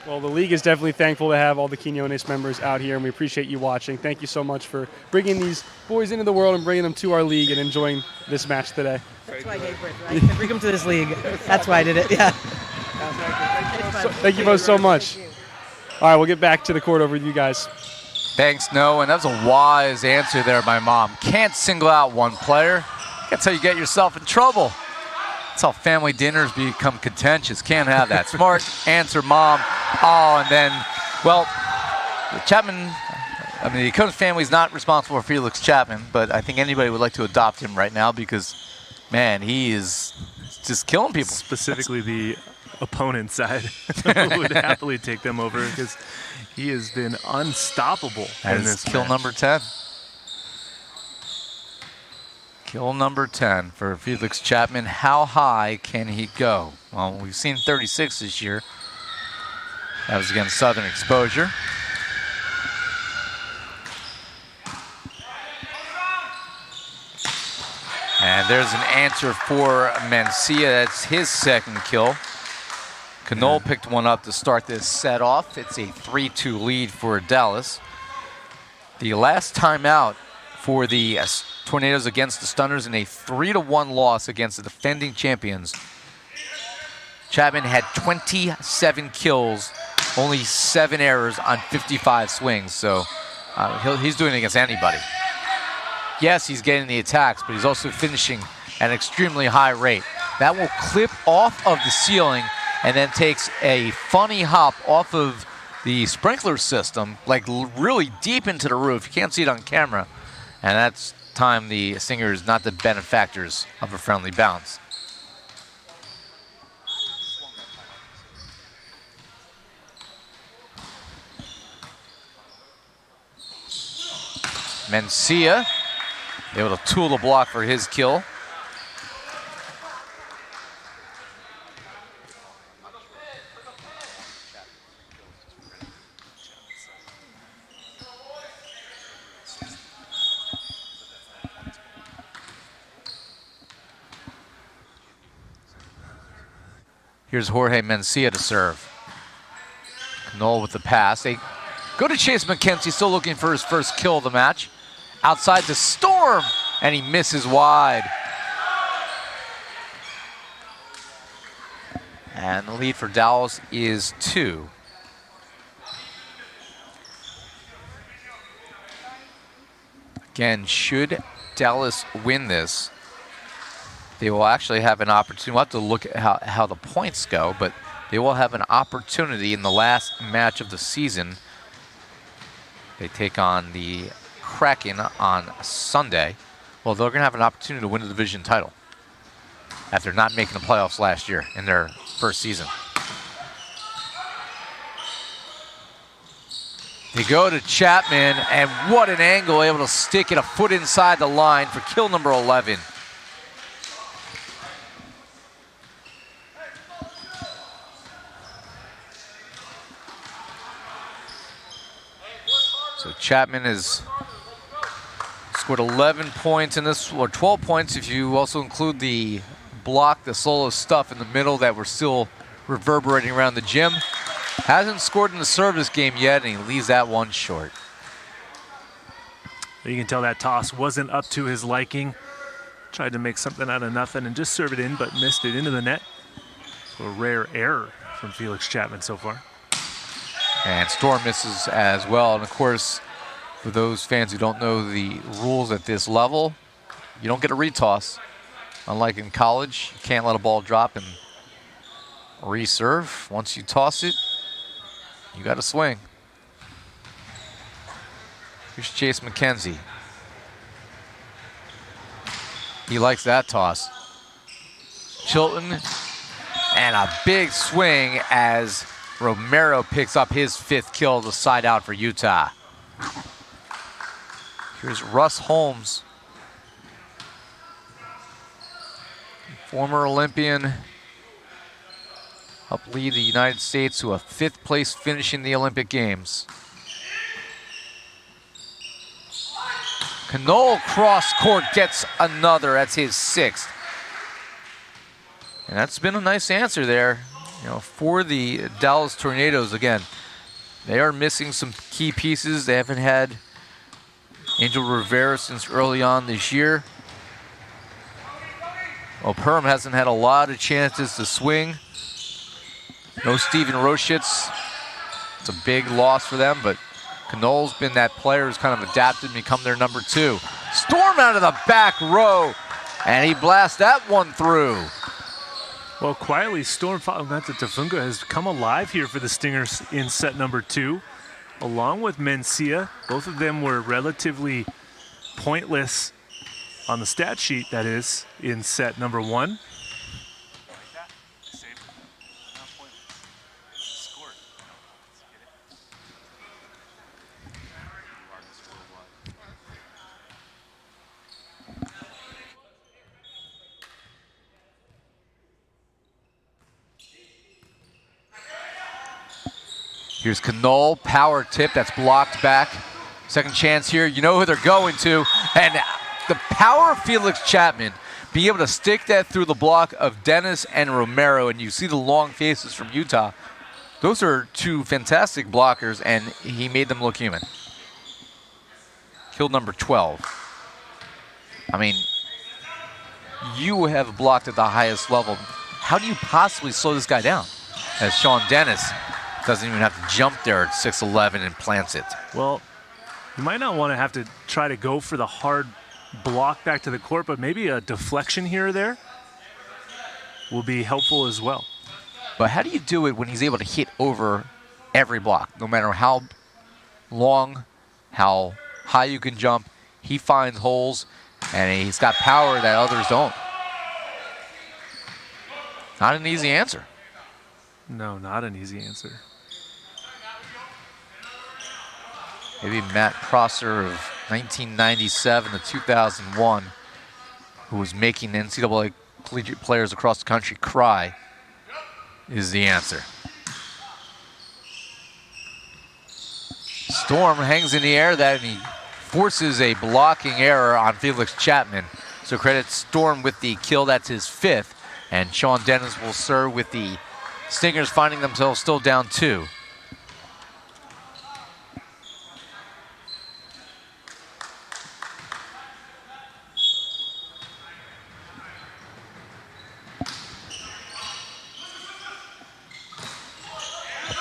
Well, the league is definitely thankful to have all the Quinones members out here, and we appreciate you watching. Thank you so much for bringing these boys into the world and bringing them to our league and enjoying this match today. That's why I gave birth, right? To bring them to this league. That's why I did it, yeah. Thank you both so much. All right, we'll get back to the court over with you guys. Thanks, Noah, and that was a wise answer there by Mom. Can't single out one player. That's how you get yourself in trouble. That's how family dinners become contentious. Can't have that. Smart answer, Mom. Oh, and then, well, Chapman, I mean, the Coach family is not responsible for Felix Chapman, but I think anybody would like to adopt him right now because, man, he is just killing people. Specifically the opponent side would happily take them over because he has been unstoppable in this kill match. number 10. Kill number 10 for Felix Chapman. How high can he go? Well, we've seen 36 this year. That was against Southern Exposure. And there's an answer for Mencia. That's his second kill. Knoll picked one up to start this set off. It's a 3-2 lead for Dallas. The last time out for the Tornadoes against the Stunners in a 3-1 loss against the defending champions. Chapman had 27 kills, only 7 errors on 55 swings. So he's doing it against anybody. Yes, he's getting the attacks, but he's also finishing at an extremely high rate. That will clip off of the ceiling and then takes a funny hop off of the sprinkler system, like really deep into the roof. You can't see it on camera. And that's time the Stingers not the benefactors of a friendly bounce. Mencia able to tool the block for his kill. Here's Jorge Mencia to serve. Knoll with the pass. They go to Chase McKenzie, still looking for his first kill of the match. Outside to Storm, and he misses wide. And the lead for Dallas is 2. Again, should Dallas win this, they will actually have an opportunity. We'll have to look at how the points go, but they will have an opportunity in the last match of the season. They take on the Kraken on Sunday. Well, they're going to have an opportunity to win the division title after not making the playoffs last year in their first season. They go to Chapman, and what an angle, able to stick it a foot inside the line for kill number 11. So Chapman has scored 11 points in this, or 12 points if you also include the block, the solo stuff in the middle that were still reverberating around the gym. Hasn't scored in the service game yet, and he leaves that one short. You can tell that toss wasn't up to his liking. Tried to make something out of nothing and just serve it in, but missed it into the net. So a rare error from Felix Chapman so far. And Storm misses as well. And of course, for those fans who don't know the rules at this level, you don't get a retoss. Unlike in college, you can't let a ball drop and reserve. Once you toss it, you got to swing. Here's Chase McKenzie. He likes that toss. Chilton, and a big swing as Romero picks up his 5th kill to side out for Utah. Here's Russ Holmes, former Olympian, helped lead the United States to a 5th place finish in the Olympic Games. Knoll cross court gets another. That's his 6th. And that's been a nice answer there, you know, for the Dallas Tornadoes. Again, they are missing some key pieces. They haven't had Angel Rivera since early on this year. Well, Perm hasn't had a lot of chances to swing. No Steven Roschitz. It's a big loss for them, but Knoll's been that player who's kind of adapted and become their number 2. Storm out of the back row, and he blasts that one through. Well, quietly, Storm Tafunga has come alive here for the Stingers in set number 2, along with Mencia. Both of them were relatively pointless on the stat sheet, that is, in set number 1. Here's Knoll, power tip that's blocked back. Second chance here, you know who they're going to. And the power of Felix Chapman, being able to stick that through the block of Dennis and Romero, and you see the long faces from Utah. Those are 2 fantastic blockers, and he made them look human. Kill number 12. I mean, you have blocked at the highest level. How do you possibly slow this guy down? As Sean Dennis doesn't even have to jump there at 6'11" and plants it. Well, you might not want to have to try to go for the hard block back to the court, but maybe a deflection here or there will be helpful as well. But how do you do it when he's able to hit over every block? No matter how long, how high you can jump, he finds holes, and he's got power that others don't. Not an easy answer. No, not an easy answer. Maybe Matt Prosser of 1997 to 2001, who was making NCAA collegiate players across the country cry, is the answer. Storm hangs in the air that, and he forces a blocking error on Felix Chapman. So credit Storm with the kill. That's his 5th. And Sean Dennis will serve with the Stingers finding themselves still down 2.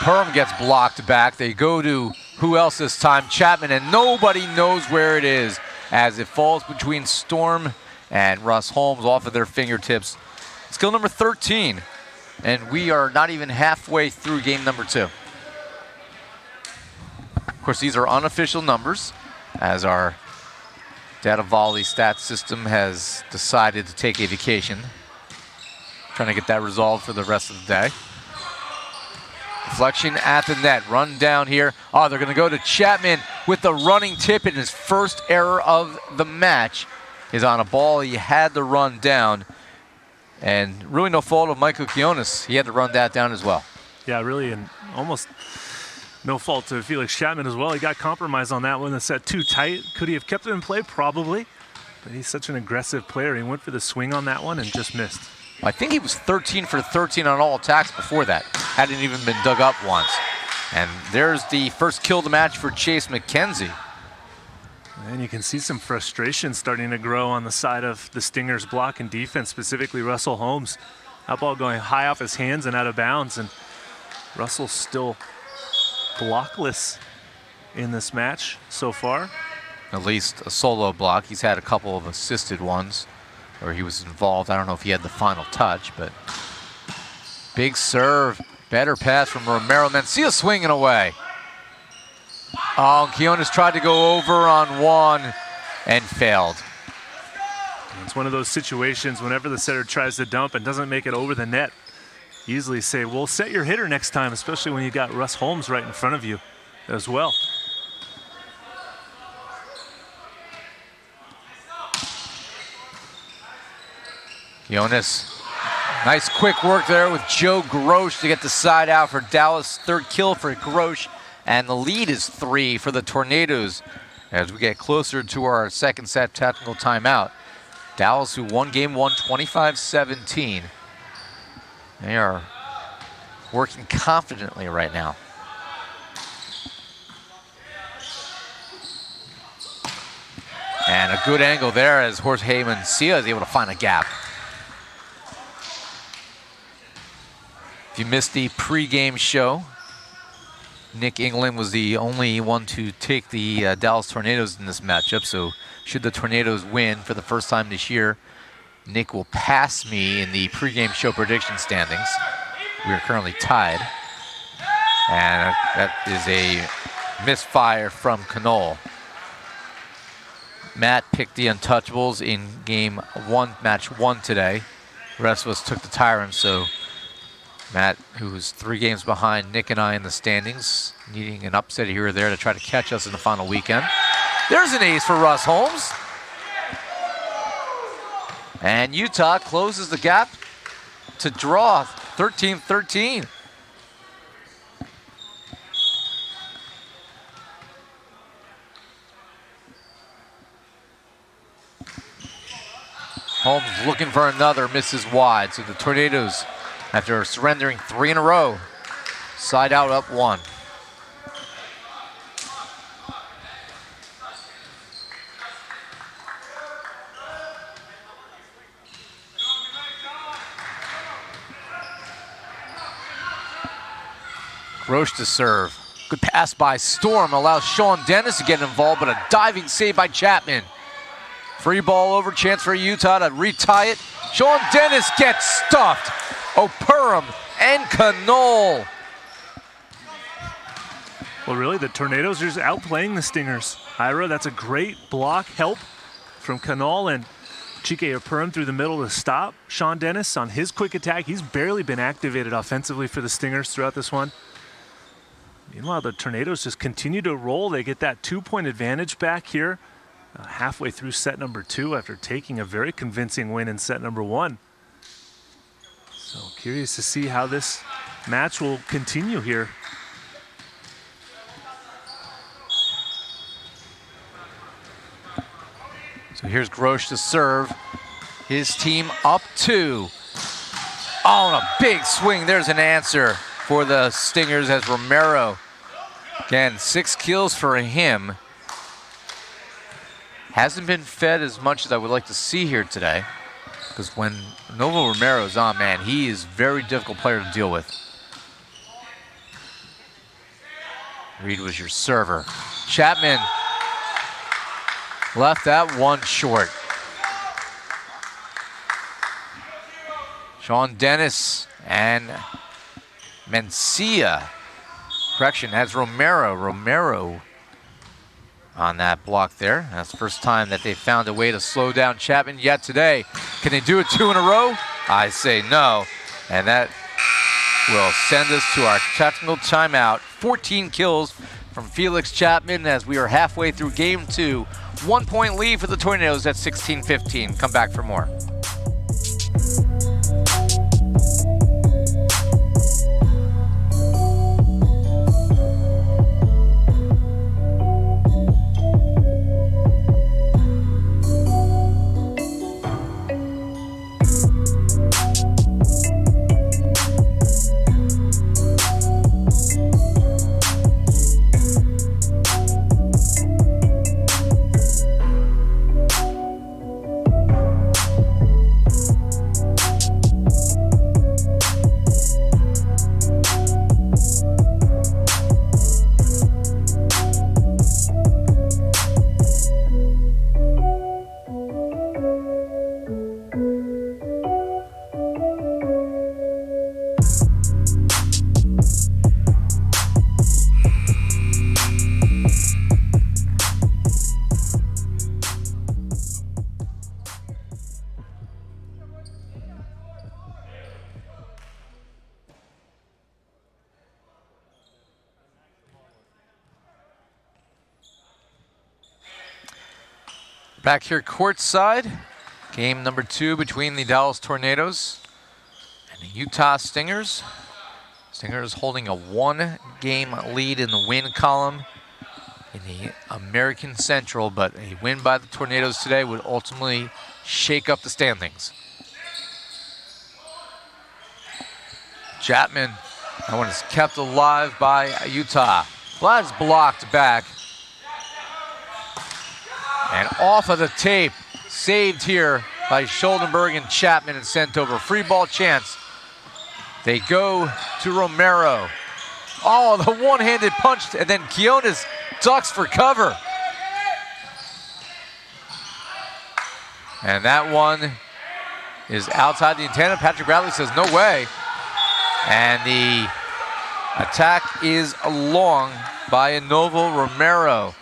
Perm gets blocked back. They go to who else this time? Chapman, and nobody knows where it is. as it falls between Storm and Russ Holmes off of their fingertips. Skill number 13, and we are not even halfway through game number 2. Of course, these are unofficial numbers, as our Data Volley stat system has decided to take a vacation. Trying to get that resolved for the rest of the day. Deflection at the net, run down here. Oh, they're gonna go to Chapman with the running tip, and his first error of the match is on a ball he had to run down. And really no fault of Michael Quiones. He had to run that down as well. Yeah, really, and almost no fault to Felix Chapman as well. He got compromised on that one. The set too tight. Could he have kept it in play? Probably. But he's such an aggressive player. He went for the swing on that one and just missed. I think he was 13 for 13 on all attacks before that. Hadn't even been dug up once. And there's the first kill of the match for Chase McKenzie. And you can see some frustration starting to grow on the side of the Stingers' block and defense, specifically Russell Holmes. That ball going high off his hands and out of bounds, and Russell's still blockless in this match so far. At least a solo block. He's had a couple of assisted ones where he was involved. I don't know if he had the final touch, but big serve, better pass from Romero. Mencia swinging away. Oh, Quiones tried to go over on one and failed. It's one of those situations whenever the setter tries to dump and doesn't make it over the net, easily say, well, set your hitter next time, especially when you got Russ Holmes right in front of you as well. Quiones, nice quick work there with Joe Grosh to get the side out for Dallas. Third kill for Grosh. And the lead is 3 for the Tornadoes as we get closer to our second set technical timeout. Dallas, who won game 1 25-17. They are working confidently right now. And a good angle there as Jorge Mencia is able to find a gap. If you missed the pregame show, Nick England was the only one to take the Dallas Tornadoes in this matchup, so should the Tornadoes win for the first time this year, Nick will pass me in the pregame show prediction standings. We are currently tied, and that is a misfire from Knoll. Matt picked the Untouchables in game 1, match 1 today. The rest of us took the Tyrants, so Matt, who is 3 games behind Nick and I in the standings, needing an upset here or there to try to catch us in the final weekend. There's an ace for Russ Holmes. And Utah closes the gap to draw 13-13. Holmes looking for another, misses wide. So the Tornadoes, after surrendering 3 in a row, side out up 1. Grosh to serve. Good pass by Storm, allows Sean Dennis to get involved, but a diving save by Chapman. Free ball over, chance for Utah to retie it. Sean Dennis gets stuffed. O'Purum and Knoll. Well, really, the Tornadoes are just outplaying the Stingers. Ira, that's a great block help from Knoll, and Chike O'Purum through the middle to stop Sean Dennis on his quick attack. He's barely been activated offensively for the Stingers throughout this one. Meanwhile, the Tornadoes just continue to roll. They get that 2-point advantage back here halfway through set number 2 after taking a very convincing win in set number 1. So curious to see how this match will continue here. So here's Grosh to serve. His team up 2. Oh, and a big swing. There's an answer for the Stingers as Romero. Again, 6 kills for him. Hasn't been fed as much as I would like to see here today. Because when Novo Romero's on, man, he is a very difficult player to deal with. Reed was your server. Chapman Left that one short. Sean Dennis and Mencia. Correction, has Romero on that block there. That's the first time that they found a way to slow down Chapman yet today. Can they do it 2 in a row? I say no. And that will send us to our technical timeout. 14 kills from Felix Chapman as we are halfway through game 2. 1 point lead for the Tornadoes at 16-15. Come back for more. Back here courtside, game number 2 between the Dallas Tornadoes and the Utah Stingers. Stingers holding a 1-game lead in the win column in the American Central, but a win by the Tornadoes today would ultimately shake up the standings. Chapman, that one is kept alive by Utah. Vlad's blocked back. And off of the tape, saved here by Schuldenberg and Chapman and sent over. Free ball chance. They go to Romero. Oh, the one-handed punch, and then Quiones ducks for cover. And that one is outside the antenna. Patrick Bradley says, no way. And the attack is long by Novo Romero.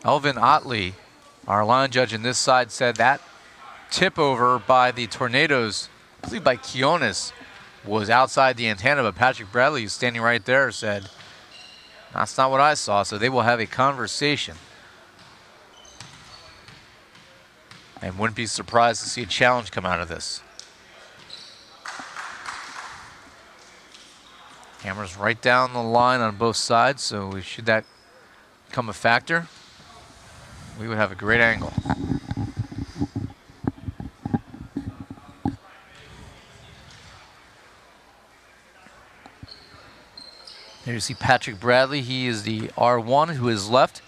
Elvin Otley, our line judge in this side, said that tip over by the Tornadoes, I believe by Quiones, was outside the antenna, but Patrick Bradley, who's standing right there, said, that's not what I saw, so they will have a conversation. And wouldn't be surprised to see a challenge come out of this. Cameras right down the line on both sides, so should that become a factor, we would have a great angle. There you see Patrick Bradley. He is the R1. Who is left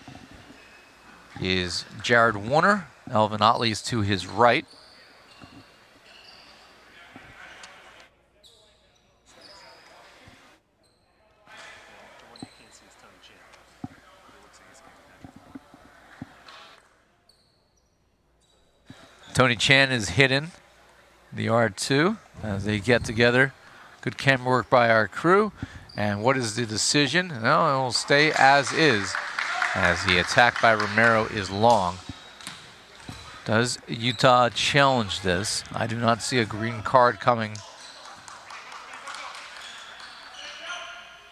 is Jared Warner. Elvin Otley is to his right. Tony Chan is hidden, the R2, as they get together. Good camera work by our crew. And what is the decision? No, it will stay as is, as the attack by Romero is long. Does Utah challenge this? I do not see a green card coming. In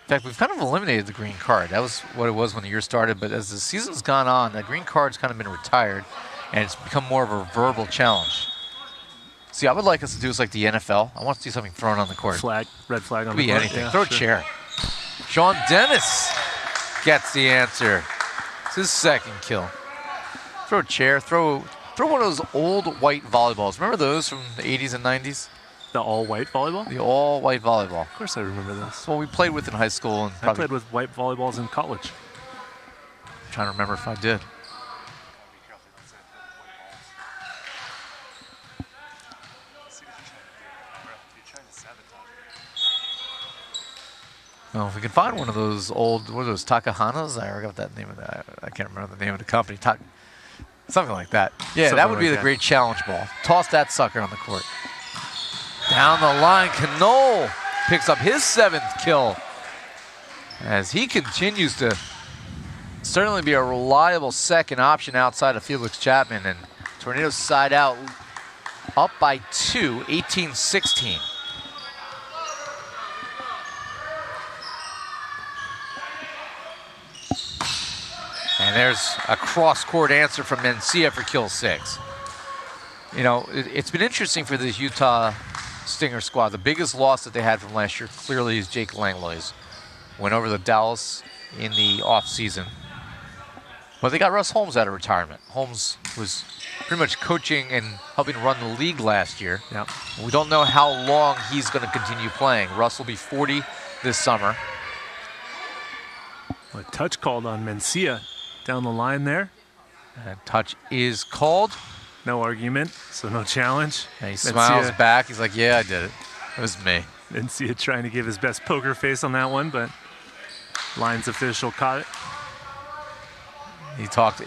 fact, we've kind of eliminated the green card. That was what it was when the year started, but as the season's gone on, the green card's kind of been retired. And it's become more of a verbal challenge. See, I would like us to do this like the NFL. I want to see something thrown on the court. Flag, red flag on the court. Could be anything. Yeah, throw sure. a chair. Sean Dennis gets the answer. It's his second kill. Throw a chair. Throw one of those old white volleyballs. Remember those from the 80s and 90s? The all-white volleyball? The all-white volleyball. Of course I remember this. That's what we played with in high school. And I played with white volleyballs in college. I'm trying to remember if I did. Well, if we can find one of those old, what are those, Takahanas? I forgot that name of that. I can't remember the name of the company. Something like that. Yeah, Something that would be like the great challenge ball. Toss that sucker on the court. Down the line, Knoll picks up his 7th kill as he continues to certainly be a reliable second option outside of Felix Chapman. And Tornadoes side out up by 2, 18-16. And there's a cross-court answer from Mencia for kill 6. You know, it's been interesting for this Utah Stinger squad. The biggest loss that they had from last year clearly is Jake Langlois. Went over to Dallas in the offseason. But they got Russ Holmes out of retirement. Holmes was pretty much coaching and helping run the league last year. Yep. We don't know how long he's going to continue playing. Russ will be 40 this summer. A touch called on Mencia down the line there. And touch is called. No argument, so no challenge. And he smiles back. He's like, yeah, I did it. It was me. Mencia trying to give his best poker face on that one, but Lions official caught it.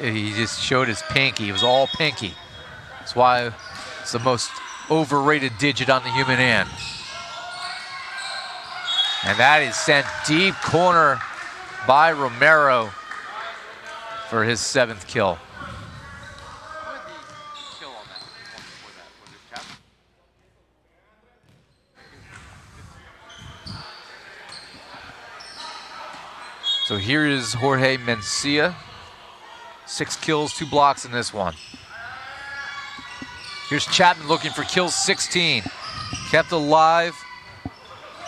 He just showed his pinky. It was all pinky. That's why it's the most overrated digit on the human hand. And that is sent deep corner by Romero for his 7th kill. So here is Jorge Mencia. 6 kills, 2 blocks in this one. Here's Chapman looking for kill 16. Kept alive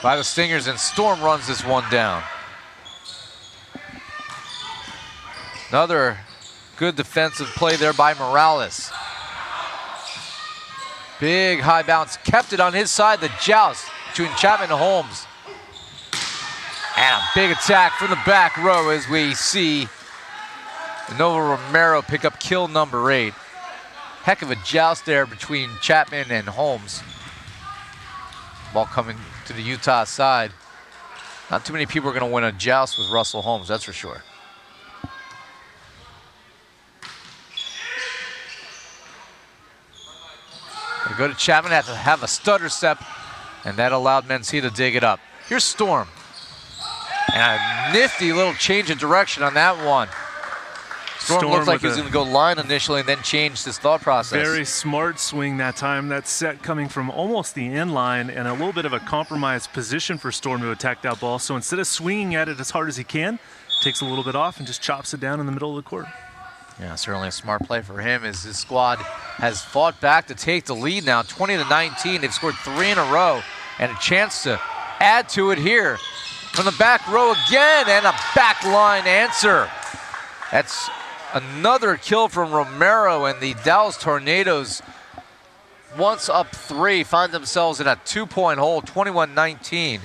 by the Stingers, and Storm runs this one down. Another good defensive play there by Morales. Big high bounce, kept it on his side, the joust between Chapman and Holmes. And a big attack from the back row as we see Nova Romero pick up kill number 8. Heck of a joust there between Chapman and Holmes. Ball coming to the Utah side. Not too many people are going to win a joust with Russell Holmes, that's for sure. They go to Chapman, have to have a stutter step, and that allowed Mencia to dig it up. Here's Storm. And a nifty little change of direction on that one. Storm looked like he was going to go line initially and then changed his thought process. Very smart swing that time. That set coming from almost the end line and a little bit of a compromised position for Storm to attack that ball. So instead of swinging at it as hard as he can, takes a little bit off and just chops it down in the middle of the court. Yeah, certainly a smart play for him as his squad has fought back to take the lead now, 20-19. They've scored 3 in a row and a chance to add to it here. From the back row again, and a back line answer. That's another kill from Romero, and the Dallas Tornadoes, once up 3, find themselves in a 2-point hole, 21-19.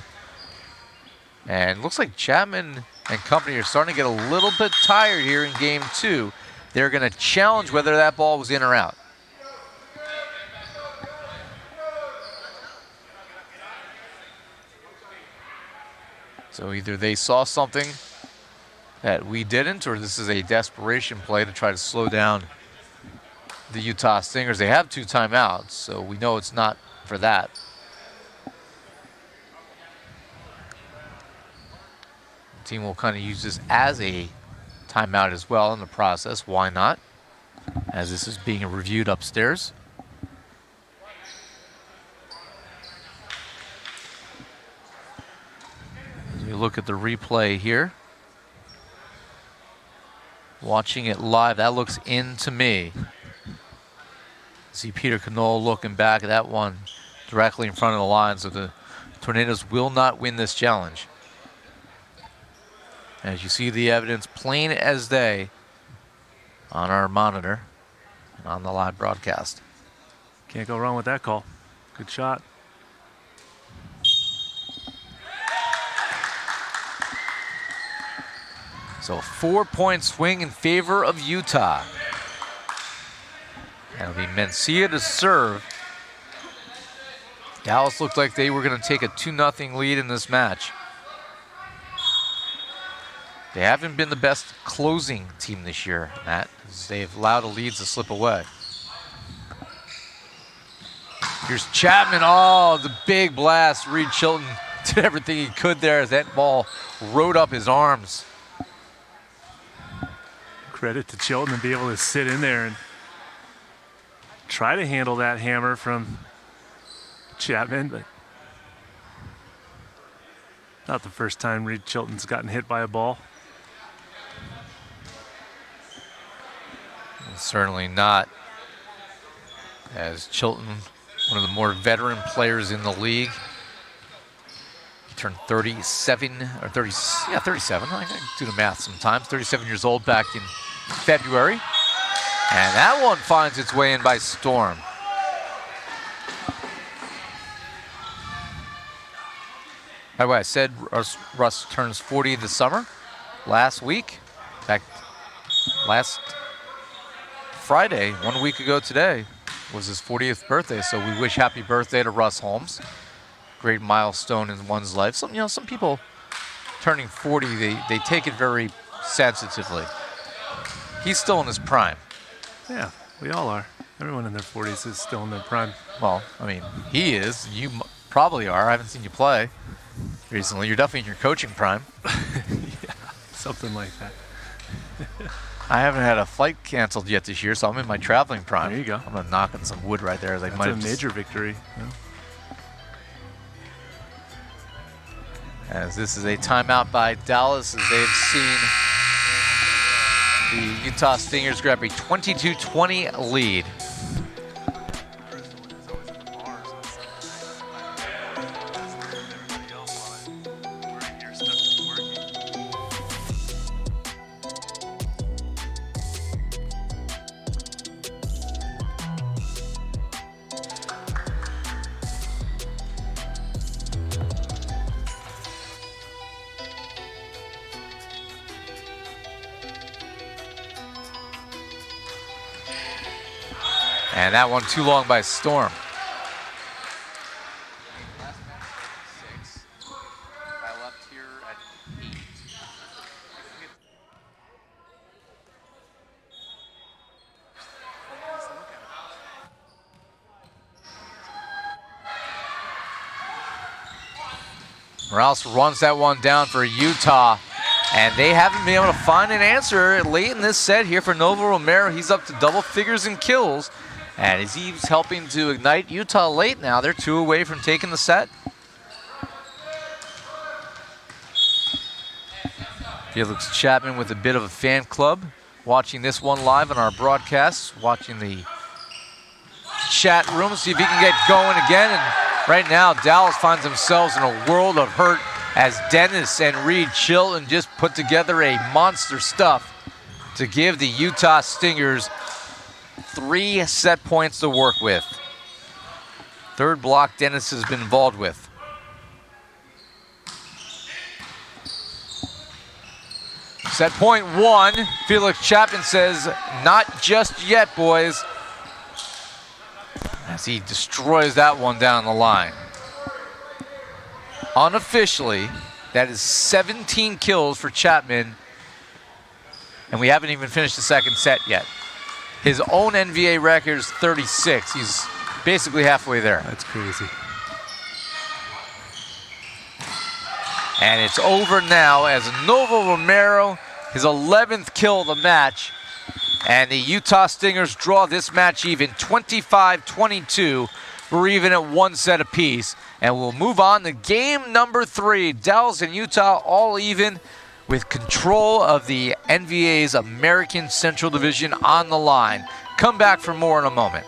And looks like Chapman and company are starting to get a little bit tired here in game 2. They're going to challenge whether that ball was in or out. So either they saw something that we didn't, or this is a desperation play to try to slow down the Utah Stingers. They have 2 timeouts, so we know it's not for that. The team will kind of use this as a timeout as well in the process. Why not? As this is being reviewed upstairs. You look at the replay here. Watching it live, that looks in to me. See Peter Knoll looking back at that one directly in front of the line, so the Tornadoes will not win this challenge. As you see the evidence plain as day on our monitor and on the live broadcast. Can't go wrong with that call. Good shot. So a 4-point swing in favor of Utah. That'll be Mencia to serve. Dallas looked like they were going to take a 2-0 lead in this match. They haven't been the best closing team this year, Matt. They've allowed the leads to slip away. Here's Chapman. Oh, the big blast. Reed Chilton did everything he could there as that ball rode up his arms. Credit to Chilton to be able to sit in there and try to handle that hammer from Chapman, but not the first time Reed Chilton's gotten hit by a ball. Certainly not, as Chilton, one of the more veteran players in the league. He turned 37, or 30, yeah, 37. I can do the math sometimes. 37 years old back in February. And that one finds its way in by storm. By the way, I said Russ turns 40 this summer. Last week, in fact, last Friday, 1 week ago today, was his 40th birthday. So we wish happy birthday to Russ Holmes. Great milestone in one's life. Some people turning 40, they take it very sensitively. He's still in his prime. Yeah, we all are. Everyone in their 40s is still in their prime. Well, I mean, he is. You probably are. I haven't seen you play recently. You're definitely in your coaching prime. Yeah, something like that. I haven't had a flight canceled yet this year, so I'm in my traveling prime. There you go. I'm going to knock on some wood right there. As I That's might a have major victory. Yeah. As this is a timeout by Dallas, as they've seen the Utah Stingers grab a 22-20 lead. And that one too long by Storm. Last match at 6. I left here at 8. Morales runs that one down for Utah. And they haven't been able to find an answer late in this set here for Novo Romero. He's up to double figures in kills. And as he's helping to ignite Utah late now, they're 2 away from taking the set. Felix Chapman with a bit of a fan club, watching this one live on our broadcast, watching the chat room, see if he can get going again. And right now, Dallas finds themselves in a world of hurt as Dennis and Reed Chilton just put together a monster stuff to give the Utah Stingers 3 set points to work with. Third block Dennis has been involved with. Set point 1, Felix Chapman says, not just yet, boys, as he destroys that one down the line. Unofficially, that is 17 kills for Chapman, and we haven't even finished the second set yet. His own NVA record is 36. He's basically halfway there. That's crazy. And it's over now as Novo Romero, his 11th kill of the match. And the Utah Stingers draw this match even, 25-22. We're even at 1 set apiece. And we'll move on to game number 3. Dallas and Utah all even, with control of the NVA's American Central Division on the line. Come back for more in a moment.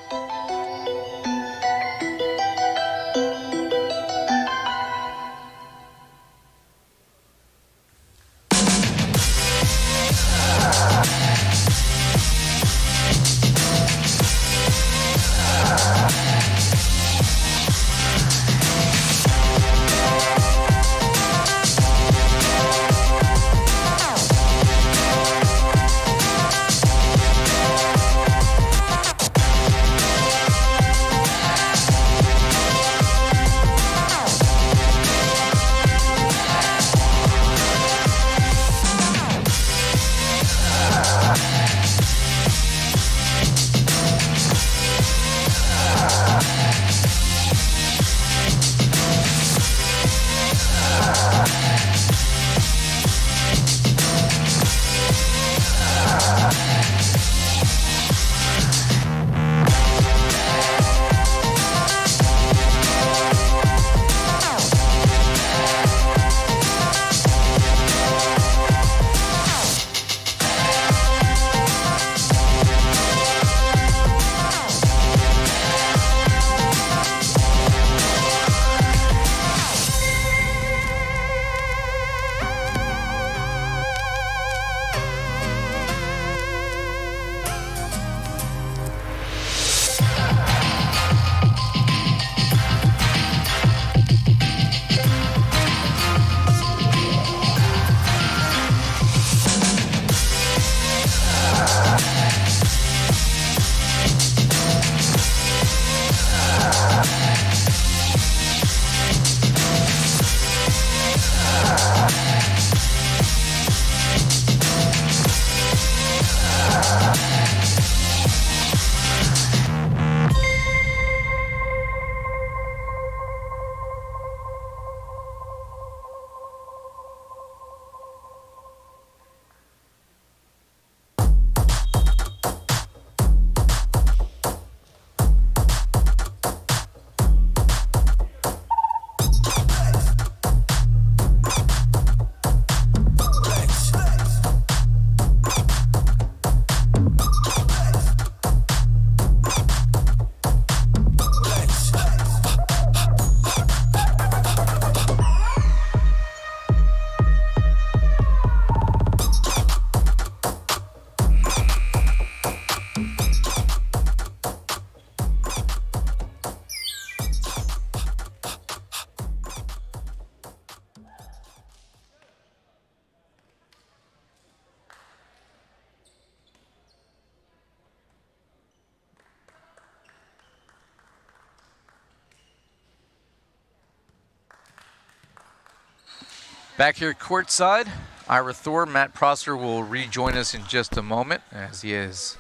Back here courtside, Ira Thor, Matt Prosser will rejoin us in just a moment, as he has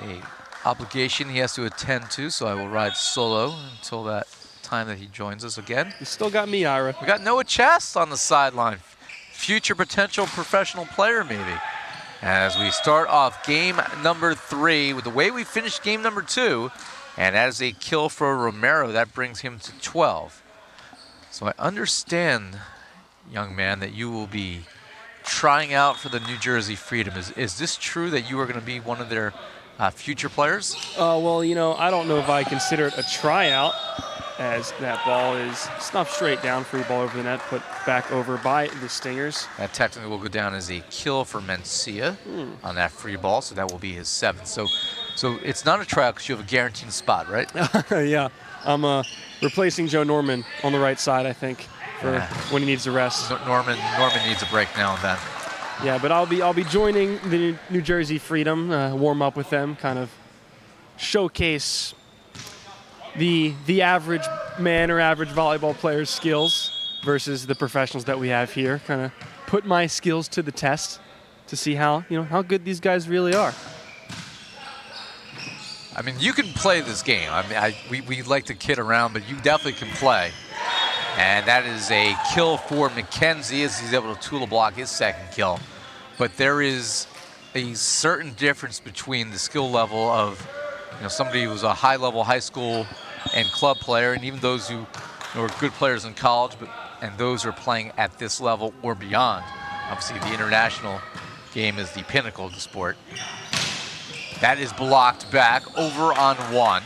a obligation he has to attend to, so I will ride solo until that time that he joins us again. You still got me, Ira. We got Noah Chast on the sideline, future potential professional player maybe. As we start off game number 3 with the way we finished game number 2, and as a kill for Romero, that brings him to 12. So I understand, young man, that you will be trying out for the New Jersey Freedom. Is this true that you are going to be one of their future players? Well, you know, I don't know if I consider it a tryout, as that ball is snuffed straight down, free ball over the net, put back over by the Stingers. That technically will go down as a kill for Mencia on that free ball, so that will be his 7th. So it's not a tryout because you have a guaranteed spot, right? Yeah, I'm replacing Joe Norman on the right side, I think, for when he needs a rest. Norman needs a break now and then. Yeah, but I'll be joining the New Jersey Freedom, warm up with them, kind of showcase the average man or average volleyball player's skills versus the professionals that we have here. Kind of put my skills to the test to see how good these guys really are. I mean, you can play this game. I mean, we like to kid around, but you definitely can play. And that is a kill for McKenzie as he's able to Tula block his 2nd kill. But there is a certain difference between the skill level of somebody who was a high-level high school and club player, and even those who are good players in college, and those who are playing at this level or beyond. Obviously, the international game is the pinnacle of the sport. That is blocked back over on 1.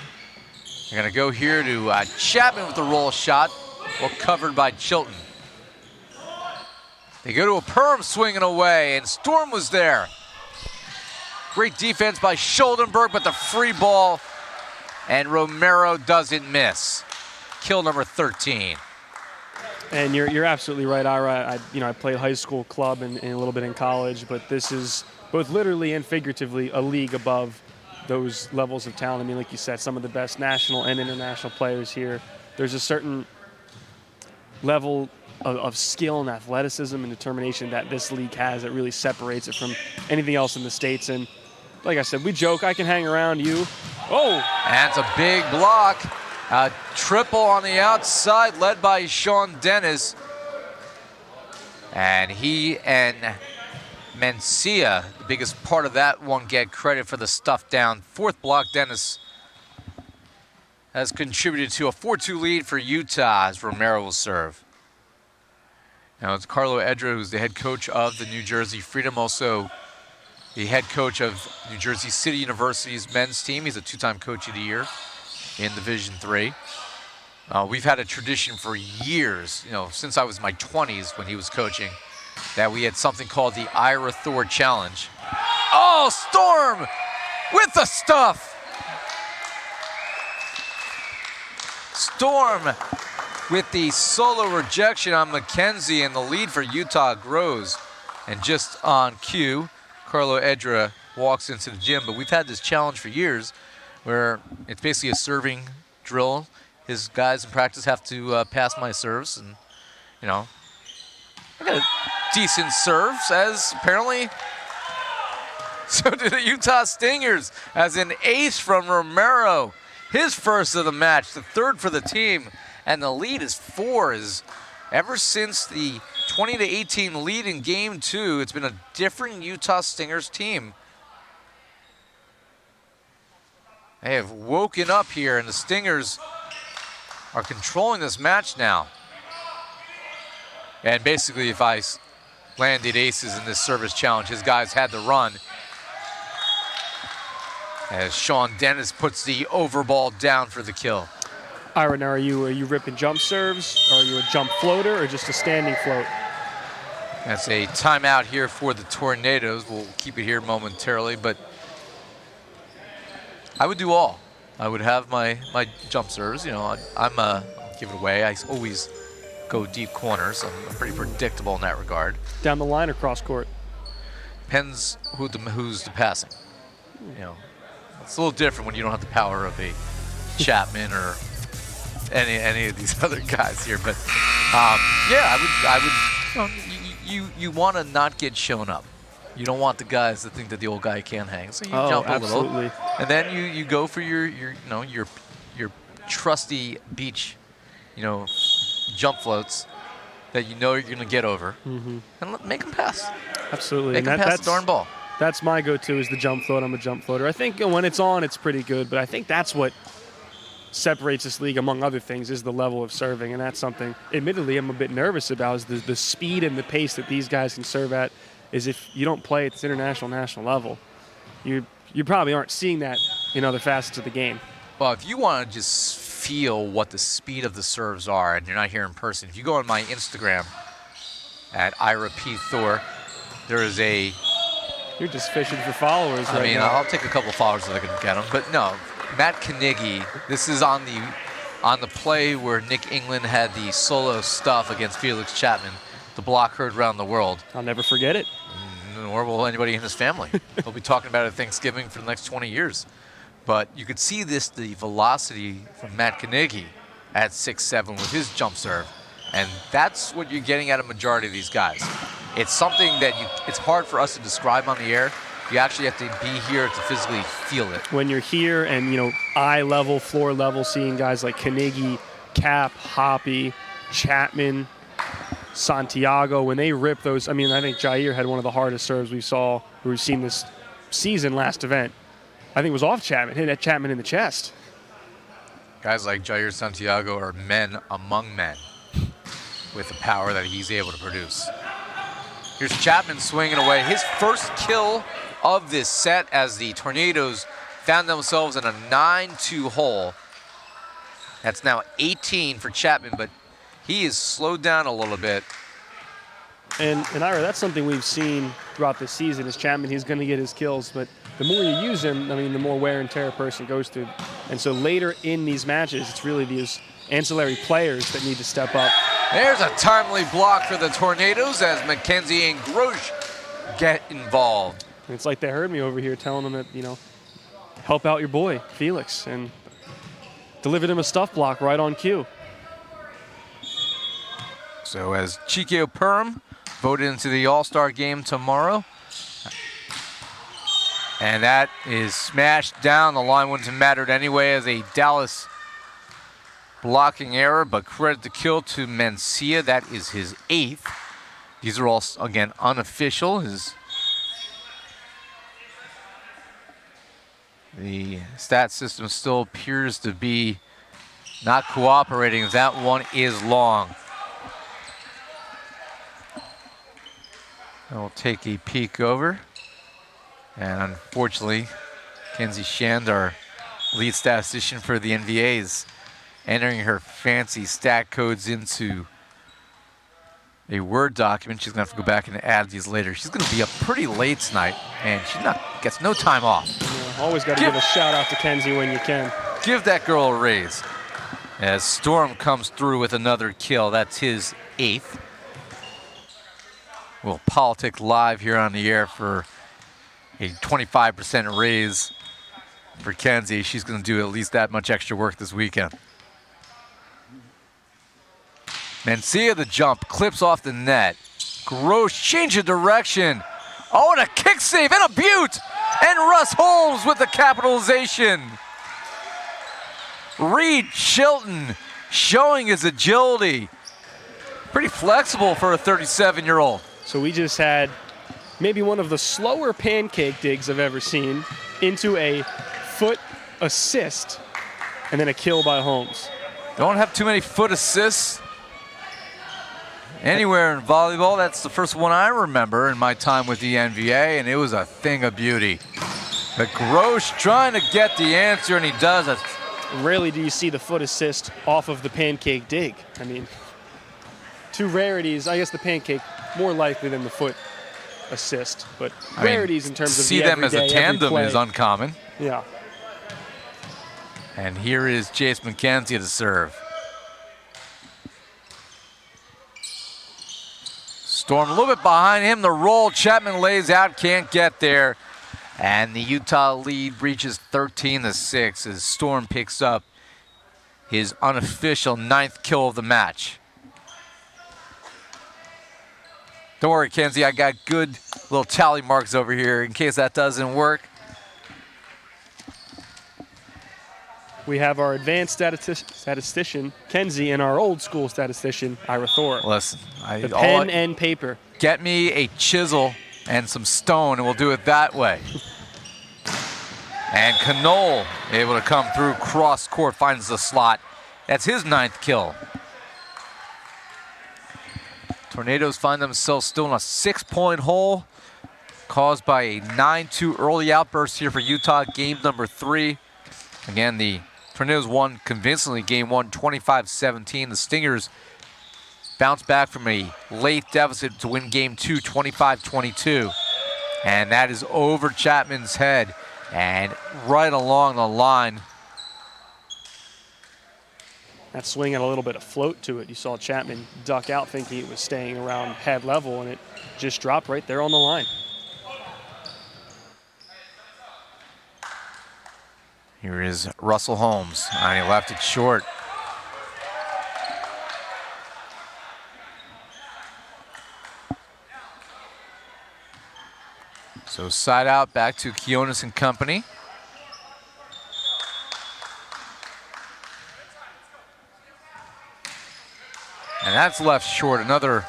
They're going to go here to Chapman with the roll shot, well covered by Chilton. They go to a perm swinging away, and Storm was there. Great defense by Schuldenberg, but the free ball, and Romero doesn't miss. Kill number 13. And you're absolutely right, Ira. I played high school club and a little bit in college, but this is both literally and figuratively a league above those levels of talent. I mean, like you said, some of the best national and international players here. There's a certain level of skill and athleticism and determination that this league has that really separates it from anything else in the States. And like I said, we joke, I can hang around you. Oh! That's a big block. A triple on the outside led by Sean Dennis. And he and Mencia, the biggest part of that one, get credit for the stuff down. 4th block, Dennis has contributed to a 4-2 lead for Utah as Romero will serve. Now it's Carlo Edra, who's the head coach of the New Jersey Freedom, also the head coach of New Jersey City University's men's team. He's a 2-time coach of the year in Division III. We've had a tradition for years, since I was in my 20s when he was coaching, that we had something called the Ira Thor Challenge. Oh, Storm with the stuff! Storm with the solo rejection on McKenzie, and the lead for Utah grows. And just on cue, Carlo Edra walks into the gym, but we've had this challenge for years where it's basically a serving drill. His guys in practice have to pass my serves, and I got a decent serves, as apparently so do the Utah Stingers, as an ace from Romero, his 1st of the match, the 3rd for the team, and the lead is 4. Ever since the 20-18 lead in game 2, it's been a different Utah Stingers team. They have woken up here, and the Stingers are controlling this match now. And basically, if I landed aces in this service challenge, his guys had the run. As Sean Dennis puts the overball down for the kill. Ira, now are you ripping jump serves? Or are you a jump floater or just a standing float? That's a timeout here for the Tornadoes. We'll keep it here momentarily, but I would do all. I would have my jump serves. I'll give it away. I always go deep corners. I'm pretty predictable in that regard. Down the line or cross court? Depends who's the passing. It's a little different when you don't have the power of a Chapman or any of these other guys here. But yeah, I would. You want to not get shown up. You don't want the guys to think that the old guy can't hang, so you jump a absolutely. little, and then you go for your trusty beach, jump floats that you know you're going to get over, and make them pass. Absolutely. Make them pass the darn ball. That's my go-to is the jump float. I'm a jump floater. I think when it's on, it's pretty good, but I think that's what separates this league, among other things, is the level of serving, and that's something, admittedly, I'm a bit nervous about, is the speed and the pace that these guys can serve at. Is if you don't play at this international, national level, you probably aren't seeing that in other facets of the game. Well, if you want to just feel what the speed of the serves are, and you're not here in person, if you go on my Instagram at Ira P. Thor, there is a... You're just fishing for followers right now. I mean, I'll take a couple followers if I can get them. But no, Matt Carnegie, this is on the play where Nick England had the solo stuff against Felix Chapman. The block heard around the world. I'll never forget it. Nor will anybody in his family. They'll be talking about it at Thanksgiving for the next 20 years. But you could see the velocity from Matt Carnegie at 6'7" with his jump serve. And that's what you're getting at a majority of these guys. It's something that it's hard for us to describe on the air. You actually have to be here to physically feel it. When you're here and, eye level, floor level, seeing guys like Carnegie, Cap, Hoppy, Chapman, Santiago, when they rip those, I think Jair had one of the hardest serves we've seen this season last event. I think it was off Chapman, hit Chapman in the chest. Guys like Jair Santiago are men among men with the power that he's able to produce. Here's Chapman swinging away. His first kill of this set as the Tornadoes found themselves in a 9-2 hole. That's now 18 for Chapman, but he is slowed down a little bit. And Ira, that's something we've seen throughout this season is Chapman, he's going to get his kills, but the more you use him, the more wear and tear a person goes through. And so later in these matches, it's really these ancillary players that need to step up. There's a timely block for the Tornadoes as McKenzie and Grosh get involved. And it's like they heard me over here telling them that, help out your boy, Felix, and delivered him a stuff block right on cue. So as Chico Perm voted into the All-Star game tomorrow, and that is smashed down. The line wouldn't have mattered anyway as a Dallas blocking error, but credit the kill to Mencia. That is his 8th. These are all, again, unofficial. The stat system still appears to be not cooperating. That one is long. I'll take a peek over. And unfortunately, Kenzie Shand, our lead statistician for the NVA, is entering her fancy stat codes into a Word document. She's going to have to go back and add these later. She's going to be up pretty late tonight, and she gets no time off. Yeah, always got to give a shout out to Kenzie when you can. Give that girl a raise. As Storm comes through with another kill, that's his 8th. We'll politic live here on the air for a 25% raise for Kenzie. She's going to do at least that much extra work this weekend. Mencia the jump, clips off the net. Gross, change of direction. Oh, and a kick save and a beaut! And Russ Holmes with the capitalization. Reed Chilton showing his agility. Pretty flexible for a 37-year-old. So we just had maybe one of the slower pancake digs I've ever seen into a foot assist and then a kill by Holmes. Don't have too many foot assists anywhere in volleyball. That's the first one I remember in my time with the NVA, and it was a thing of beauty. But Grosh trying to get the answer, and he does it. Rarely do you see the foot assist off of the pancake dig. Two rarities. I guess the pancake more likely than the foot assist, but rarities in terms of see them as a tandem is uncommon. Yeah. And here is Jace McKenzie to serve. Storm a little bit behind him. The roll, Chapman lays out, can't get there. And the Utah lead reaches 13-6 as Storm picks up his unofficial 9th kill of the match. Don't worry, Kenzie, I got good little tally marks over here in case that doesn't work. We have our advanced statistician, Kenzie, and our old school statistician, Ira Thor. Listen, the pen and paper. Get me a chisel and some stone, and we'll do it that way. And Knoll able to come through cross court, finds the slot. That's his 9th kill. Tornadoes find themselves still in a 6-point hole caused by a 9-2 early outburst here for Utah, game number 3. Again, the Tornadoes won convincingly game 1, 25-17. The Stingers bounced back from a late deficit to win game 2, 25-22. And that is over Chapman's head and right along the line. That swing had a little bit of float to it. You saw Chapman duck out thinking it was staying around head level, and it just dropped right there on the line. Here is Russell Holmes, and he left it short. So side out back to Quiones and company. And that's left short. Another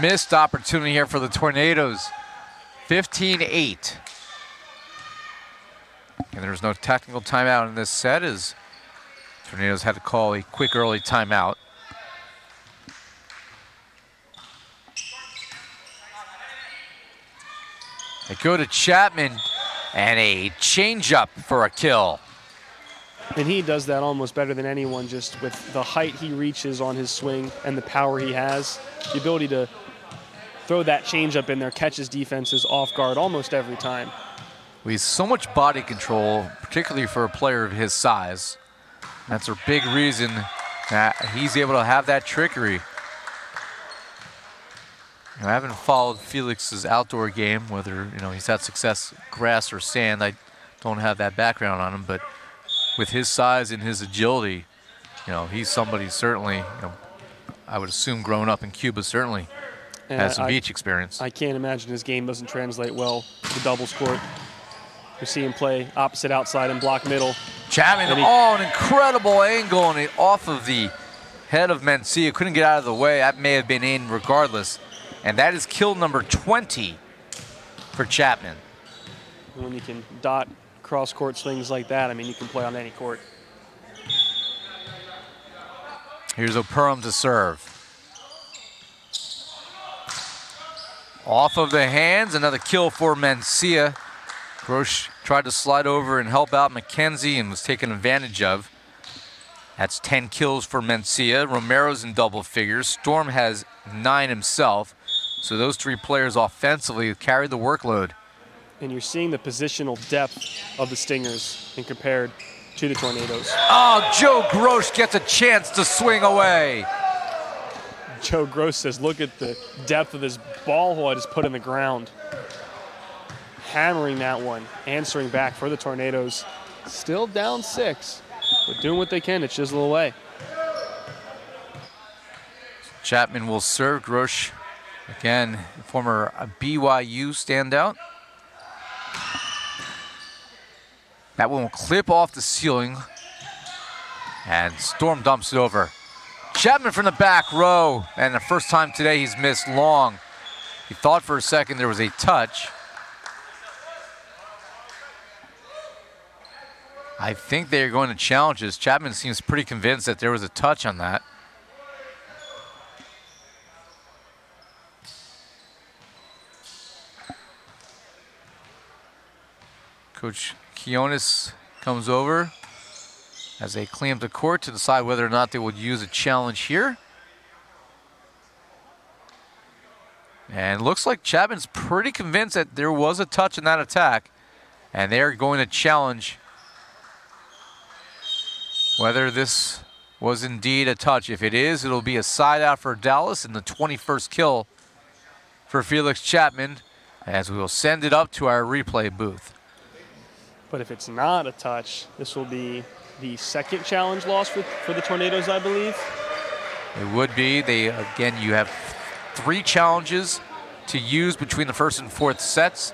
missed opportunity here for the Tornadoes. 15-8. And there's no technical timeout in this set as Tornadoes had to call a quick early timeout. They go to Chapman and a changeup for a kill. And he does that almost better than anyone, just with the height he reaches on his swing and the power he has. The ability to throw that changeup in there catches defenses off guard almost every time. Well, he's so much body control, particularly for a player of his size. That's a big reason that he's able to have that trickery. I haven't followed Felix's outdoor game, whether he's had success grass or sand. I don't have that background on him, but with his size and his agility, he's somebody certainly, I would assume growing up in Cuba certainly has some beach experience. I can't imagine his game doesn't translate well to the doubles court. We see him play opposite outside and block middle. Chapman, an incredible angle and off of the head of Mencia. Couldn't get out of the way. That may have been in regardless. And that is kill number 20 for Chapman. When you can dot cross-court swings like that, you can play on any court. Here's Operum to serve. Off of the hands, another kill for Mencia. Grosh tried to slide over and help out McKenzie and was taken advantage of. That's 10 kills for Mencia. Romero's in double figures. Storm has 9 himself. So those 3 players offensively carry the workload. And you're seeing the positional depth of the Stingers and compared to the Tornadoes. Oh, Joe Grosh gets a chance to swing away. Joe Gross says, look at the depth of this ball hole I just put in the ground. Hammering that one, answering back for the Tornadoes. Still down 6, but doing what they can to chisel away. Chapman will serve. Grosh, again, former BYU standout. That one will clip off the ceiling, and Storm dumps it over. Chapman from the back row, and the first time today he's missed long. He thought for a second there was a touch. I think they're going to challenge this. Chapman seems pretty convinced that there was a touch on that. Coach Quiones comes over as they clean up the court to decide whether or not they would use a challenge here. And it looks like Chapman's pretty convinced that there was a touch in that attack, and they're going to challenge whether this was indeed a touch. If it is, it'll be a side out for Dallas and the 21st kill for Felix Chapman, as we will send it up to our replay booth. But if it's not a touch, this will be the second challenge loss for the Tornadoes, I believe. It would be. Again, you have 3 challenges to use between the first and fourth sets.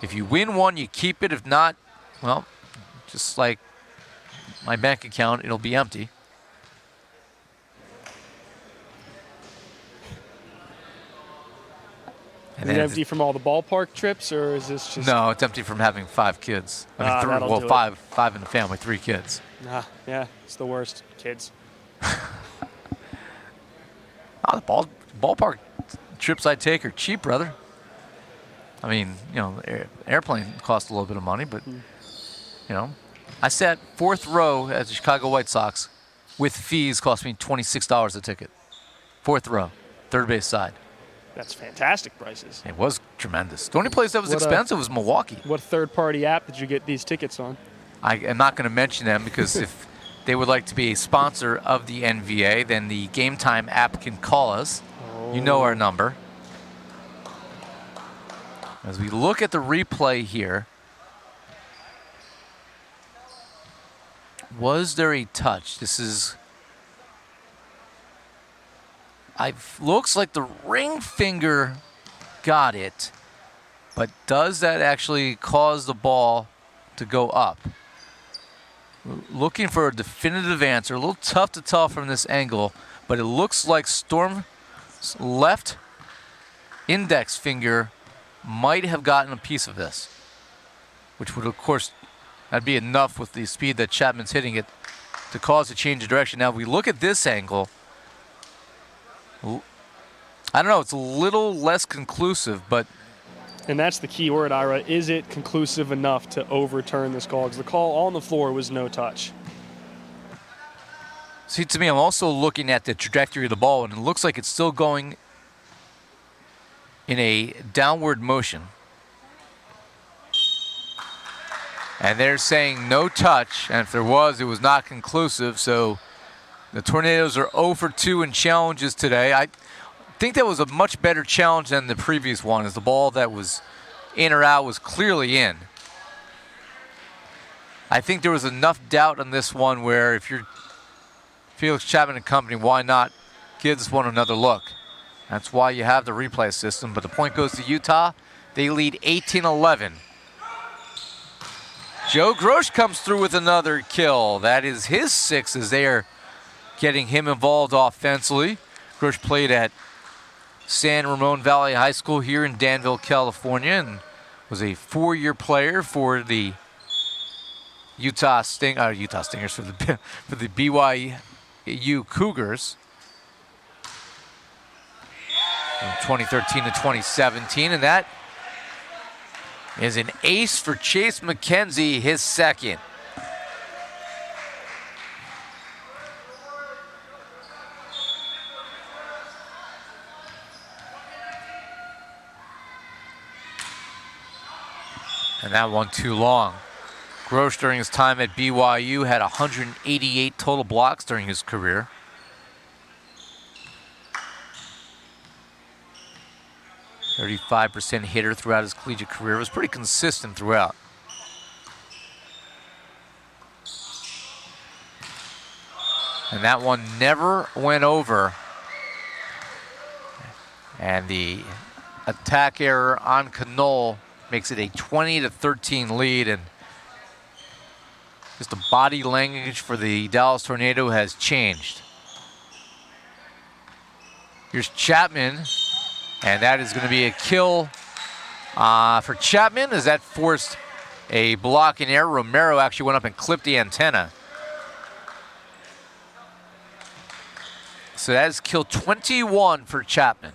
If you win one, you keep it. If not, well, just like my bank account, it'll be empty. Is it empty from all the ballpark trips, or is this just... No, it's empty from having 5 kids. I mean, five in the family, 3 kids. Yeah, it's the worst. Kids. The ballpark trips I take are cheap, brother. I mean, airplane costs a little bit of money, but, I sat 4th row at the Chicago White Sox with fees cost me $26 a ticket. 4th row, third base side. That's fantastic prices. It was tremendous. The only place that was expensive was Milwaukee. What third-party app did you get these tickets on? I am not going to mention them because if they would like to be a sponsor of the NVA, then the Game Time app can call us. You know our number. As we look at the replay here, was there a touch? Looks like the ring finger got it, but does that actually cause the ball to go up? Looking for a definitive answer. A little tough to tell from this angle, but it looks like Storm's left index finger might have gotten a piece of this, which would, of course, that'd be enough with the speed that Chapman's hitting it to cause a change of direction. Now, if we look at this angle, I don't know, it's a little less conclusive, but... And that's the key word, Ira. Is it conclusive enough to overturn this call? Because the call on the floor was no touch. See, to me, I'm also looking at the trajectory of the ball, and it looks like it's still going in a downward motion. And they're saying no touch, and if there was, it was not conclusive, so the Tornadoes are 0 for 2 in challenges today. I think that was a much better challenge than the previous one, as the ball that was in or out was clearly in. I think there was enough doubt on this one where if you're Felix Chapman and company, why not give this one another look? That's why you have the replay system, but the point goes to Utah. They lead 18-11. Joe Grosh comes through with another kill. That is his 6th as they are getting him involved offensively. Grosh played at San Ramon Valley High School here in Danville, California, and was a 4-year player for the Utah Stingers, for the BYU Cougars from 2013 to 2017, and that is an ace for Chase McKenzie, his 2nd. And that one too long. Grosh, during his time at BYU, had 188 total blocks during his career. .35% hitter throughout his collegiate career. Was pretty consistent throughout. And that one never went over. And the attack error on Knoll makes it a 20-13 lead, and just the body language for the Dallas Tornado has changed. Here's Chapman, and that is going to be a kill for Chapman, as that forced a blocking error. Romero actually went up and clipped the antenna. So that is kill 21 for Chapman.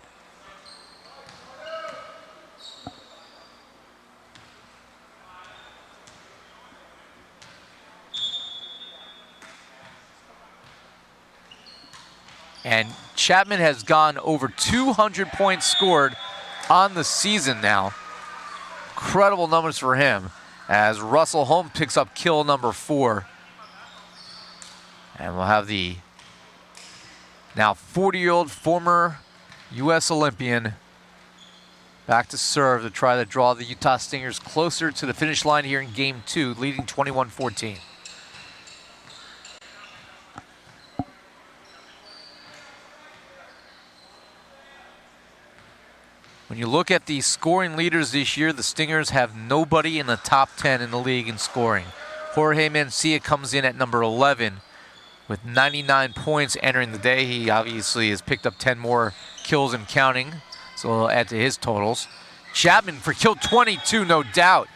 And Chapman has gone over 200 points scored on the season now. Incredible numbers for him, as Russell Holmes picks up kill number 4. And we'll have the now 40-year-old former U.S. Olympian back to serve to try to draw the Utah Stingers closer to the finish line here in Game 2, leading 21-14. When you look at the scoring leaders this year, the Stingers have nobody in the top 10 in the league in scoring. Jorge Mencia comes in at number 11 with 99 points entering the day. He obviously has picked up 10 more kills and counting, so we'll add to his totals. Chapman for kill 22, no doubt.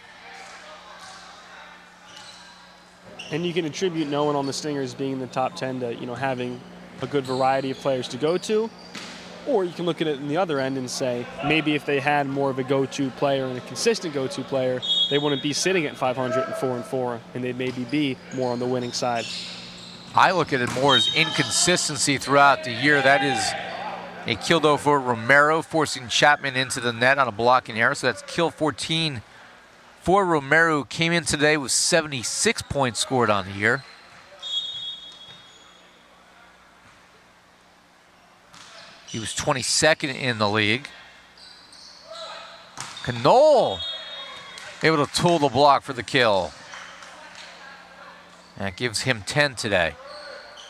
And you can attribute no one on the Stingers being in the top 10 to, having a good variety of players to go to. Or you can look at it in the other end and say, maybe if they had more of a go-to player and a consistent go-to player, they wouldn't be sitting at 504-4, and they'd maybe be more on the winning side. I look at it more as inconsistency throughout the year. That is a kill, though, for Romero, forcing Chapman into the net on a blocking error. So that's kill 14 for Romero, who came in today with 76 points scored on the year. He was 22nd in the league. Knoll able to tool the block for the kill. That gives him 10 today.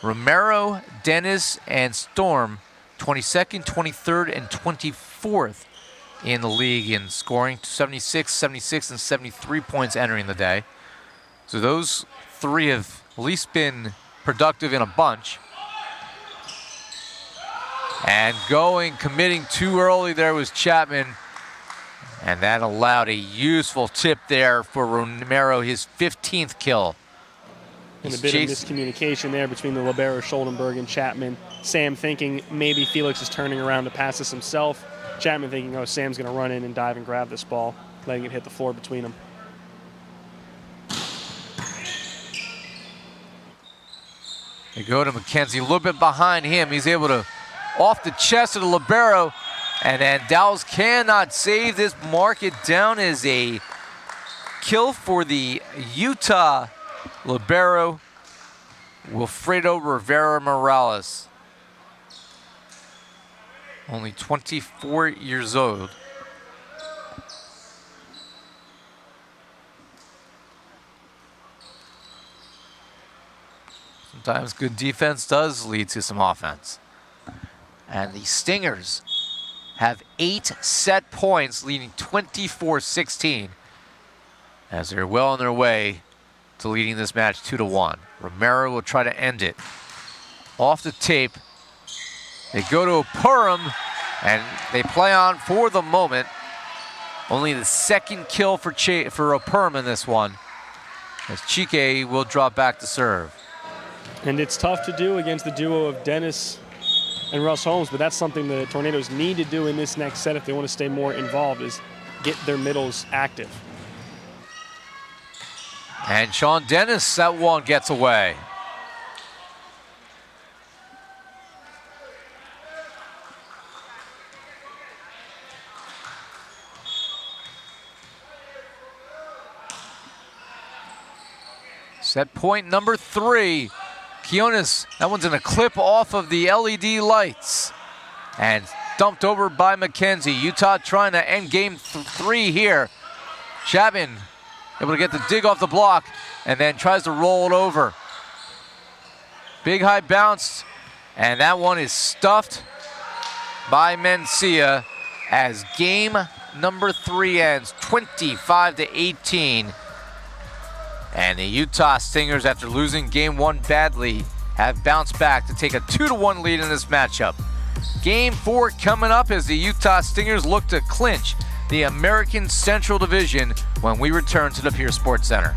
Romero, Dennis, and Storm, 22nd, 23rd, and 24th in the league in scoring. 76, 76, and 73 points entering the day. So those three have at least been productive in a bunch. And committing too early there was Chapman. And that allowed a useful tip there for Romero, his 15th kill. And a bit of miscommunication there between the libero, Scholdenberg, and Chapman. Sam thinking maybe Felix is turning around to pass this himself. Chapman thinking, oh, Sam's going to run in and dive and grab this ball, letting it hit the floor between them. They go to McKenzie, a little bit behind him. He's able to off the chest of the libero, and then Dowles cannot save this. Mark it down as a kill for the Utah libero, Wilfredo Rivera Morales. Only 24 years old. Sometimes good defense does lead to some offense. And the Stingers have 8 set points, leading 24-16, as they're well on their way to leading this match 2-1. Romero will try to end it. Off the tape, they go to Purim, and they play on for the moment. Only the second kill for Purim in this one, as Chike will drop back to serve. And it's tough to do against the duo of Dennis and Russ Holmes, but that's something the Tornadoes need to do in this next set if they want to stay more involved, is get their middles active. And Sean Dennis, that one gets away. Set point number 3. Quinones, that one's in a clip off of the LED lights. And dumped over by McKenzie. Utah trying to end game 3 here. Chapman able to get the dig off the block and then tries to roll it over. Big high bounce, and that one is stuffed by Mencia as game number 3 ends 25-18. And the Utah Stingers, after losing game 1 badly, have bounced back to take a 2-1 lead in this matchup. Game 4 coming up as the Utah Stingers look to clinch the American Central Division when we return to the Pierce Sports Center.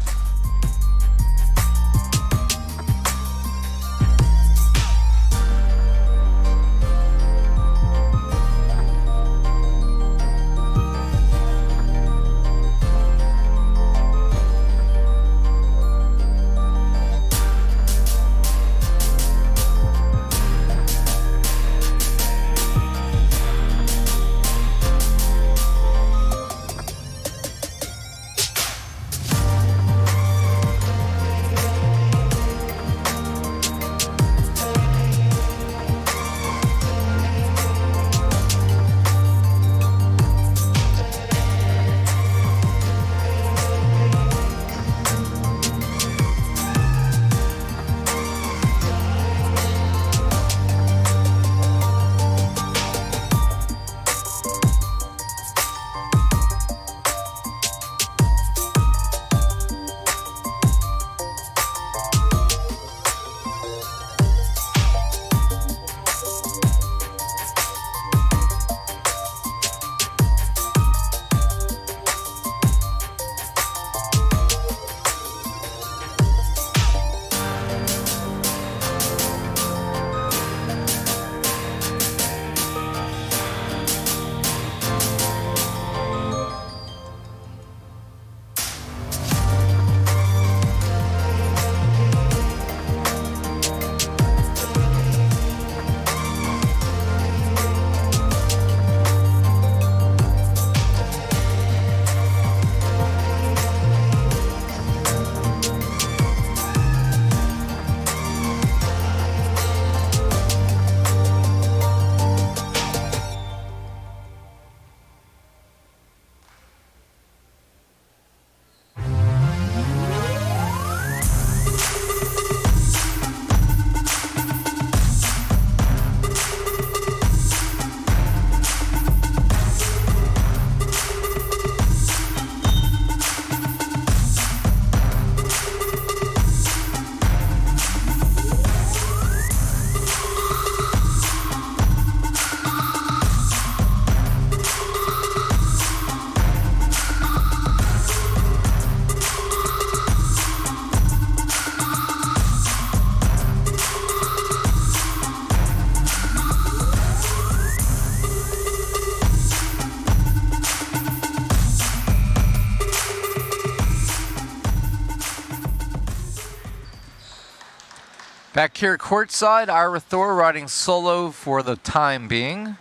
Back here courtside, Ira Thor riding solo for the time being.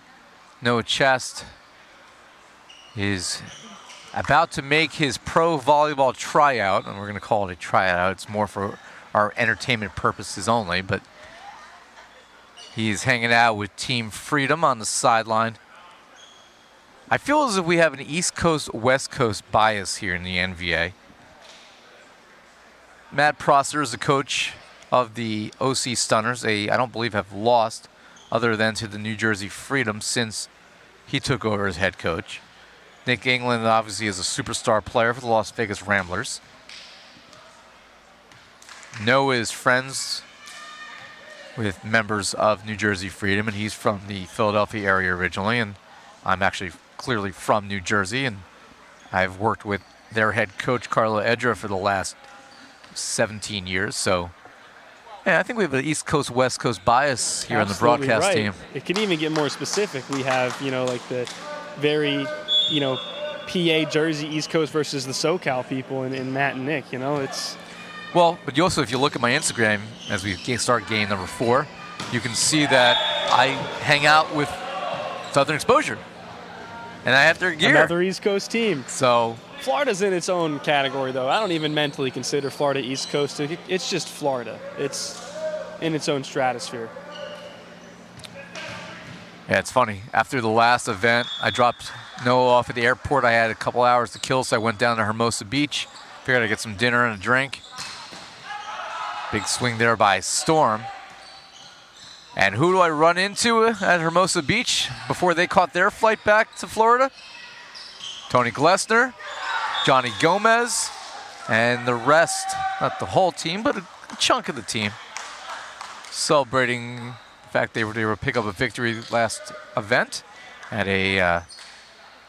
Noah Chest is about to make his pro volleyball tryout, and we're going to call it a tryout. It's more for our entertainment purposes only, but he's hanging out with Team Freedom on the sideline. I feel as if we have an East Coast, West Coast bias here in the NVA. Matt Prosser is the coach of the OC Stunners. I don't believe have lost other than to the New Jersey Freedom since he took over as head coach. Nick England obviously is a superstar player for the Las Vegas Ramblers. Noah is friends with members of New Jersey Freedom, and he's from the Philadelphia area originally, and I'm actually clearly from New Jersey, and I've worked with their head coach, Carlo Edra, for the last 17 years. So, yeah, I think we have an East Coast, West Coast bias here on the broadcast team. It can even get more specific. We have, like the very, PA, Jersey, East Coast versus the SoCal people and Matt and Nick, it's... Well, but you also, if you look at my Instagram, as we start game number 4, you can see that I hang out with Southern Exposure. And I have their gear. Another East Coast team. So Florida's in its own category, though. I don't even mentally consider Florida East Coast. It's just Florida. It's in its own stratosphere. Yeah, it's funny. After the last event, I dropped Noah off at the airport. I had a couple hours to kill, so I went down to Hermosa Beach. Figured I'd get some dinner and a drink. Big swing there by Storm. And who do I run into at Hermosa Beach before they caught their flight back to Florida? Tony Glessner, Johnny Gomez, and the rest, not the whole team, but a chunk of the team, celebrating the fact they were able to pick up a victory last event at a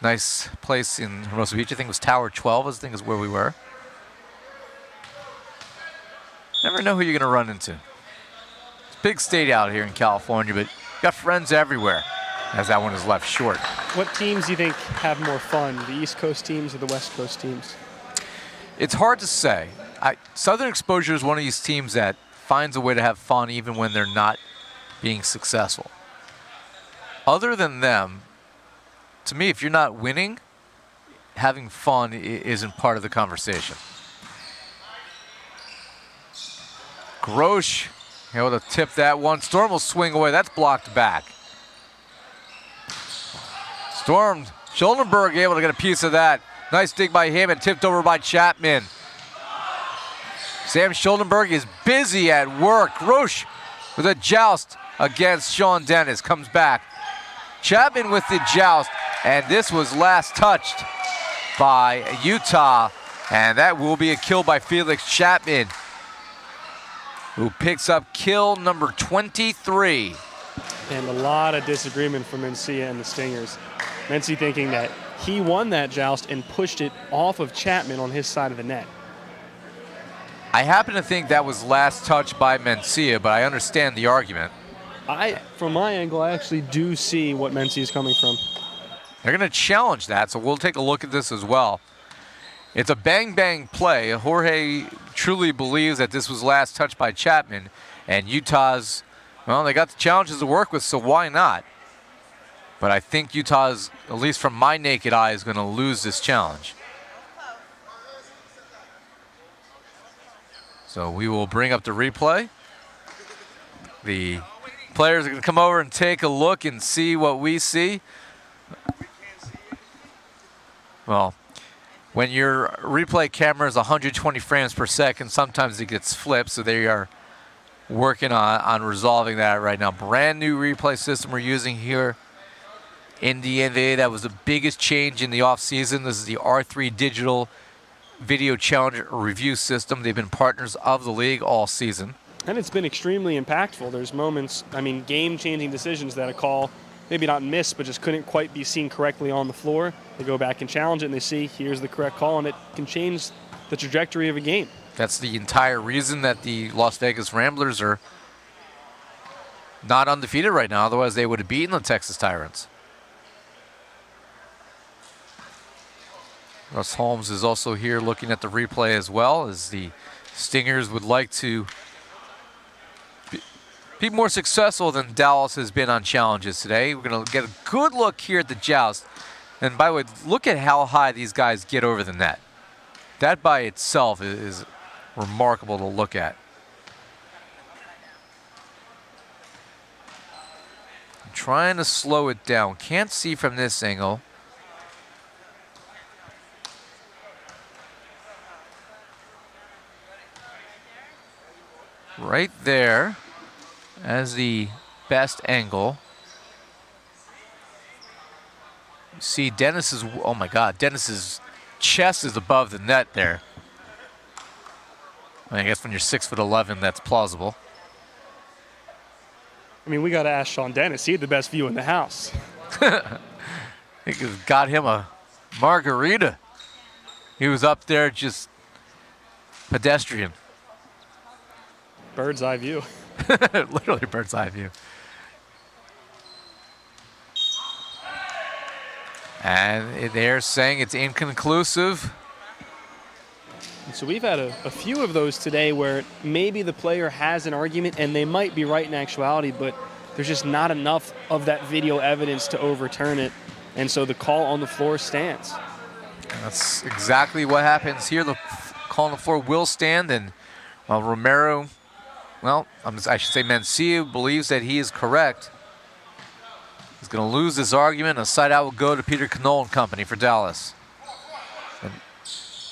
nice place in Hermosa Beach. I think it was Tower 12, I think is where we were. Never know who you're going to run into. It's a big state out here in California, but you got friends everywhere, as that one is left short. What teams do you think have more fun, the East Coast teams or the West Coast teams? It's hard to say. Southern Exposure is one of these teams that finds a way to have fun even when they're not being successful. Other than them, to me, if you're not winning, having fun isn't part of the conversation. Grosh able to tip that one. Storm will swing away. That's blocked back. Storm, Schuldenberg able to get a piece of that. Nice dig by him and tipped over by Chapman. Sam Schuldenberg is busy at work. Grosh with a joust against Sean Dennis. Comes back. Chapman with the joust. And this was last touched by Utah. And that will be a kill by Felix Chapman, who picks up kill number 23. And a lot of disagreement from Mencia and the Stingers. Mencia thinking that he won that joust and pushed it off of Chapman on his side of the net. I happen to think that was last touch by Mencia, but I understand the argument. From my angle, I actually do see what Mencia is coming from. They're going to challenge that, so we'll take a look at this as well. It's a bang-bang play. Jorge truly believes that this was last touch by Chapman, and Utah's, well, they got the challenges to work with, so why not? But I think Utah's, at least from my naked eye, is going to lose this challenge. So we will bring up the replay. The players are going to come over and take a look and see what we see. Well, when your replay camera is 120 frames per second, sometimes it gets flipped, so they are working on resolving that right now. Brand new replay system we're using here in the NVA. That was the biggest change in the offseason. This is the R3 Digital Video Challenge Review System. They've been partners of the league all season. And it's been extremely impactful. There's moments, game-changing decisions that a call maybe not missed, but just couldn't quite be seen correctly on the floor. They go back and challenge it, and they see here's the correct call, and it can change the trajectory of a game. That's the entire reason that the Las Vegas Ramblers are not undefeated right now. Otherwise, they would have beaten the Texas Tyrants. Russ Holmes is also here looking at the replay as well, as the Stingers would like to be more successful than Dallas has been on challenges today. We're going to get a good look here at the joust. And by the way, look at how high these guys get over the net. That by itself is remarkable to look at. I'm trying to slow it down. Can't see from this angle. Right there as the best angle. You see Dennis's, oh my God, Dennis's chest is above the net there. I guess when you're 6'11", that's plausible. I mean, we got to ask Sean Dennis. He had the best view in the house. I think it got him a margarita. He was up there just pedestrian. Bird's eye view. Literally bird's eye view. And they're saying it's inconclusive. So we've had a few of those today where maybe the player has an argument and they might be right in actuality, but there's just not enough of that video evidence to overturn it. And so the call on the floor stands. That's exactly what happens here. The call on the floor will stand, and Romero, well, I should say Mencia believes that he is correct. He's going to lose this argument. A side out will go to Peter Knoll and company for Dallas. And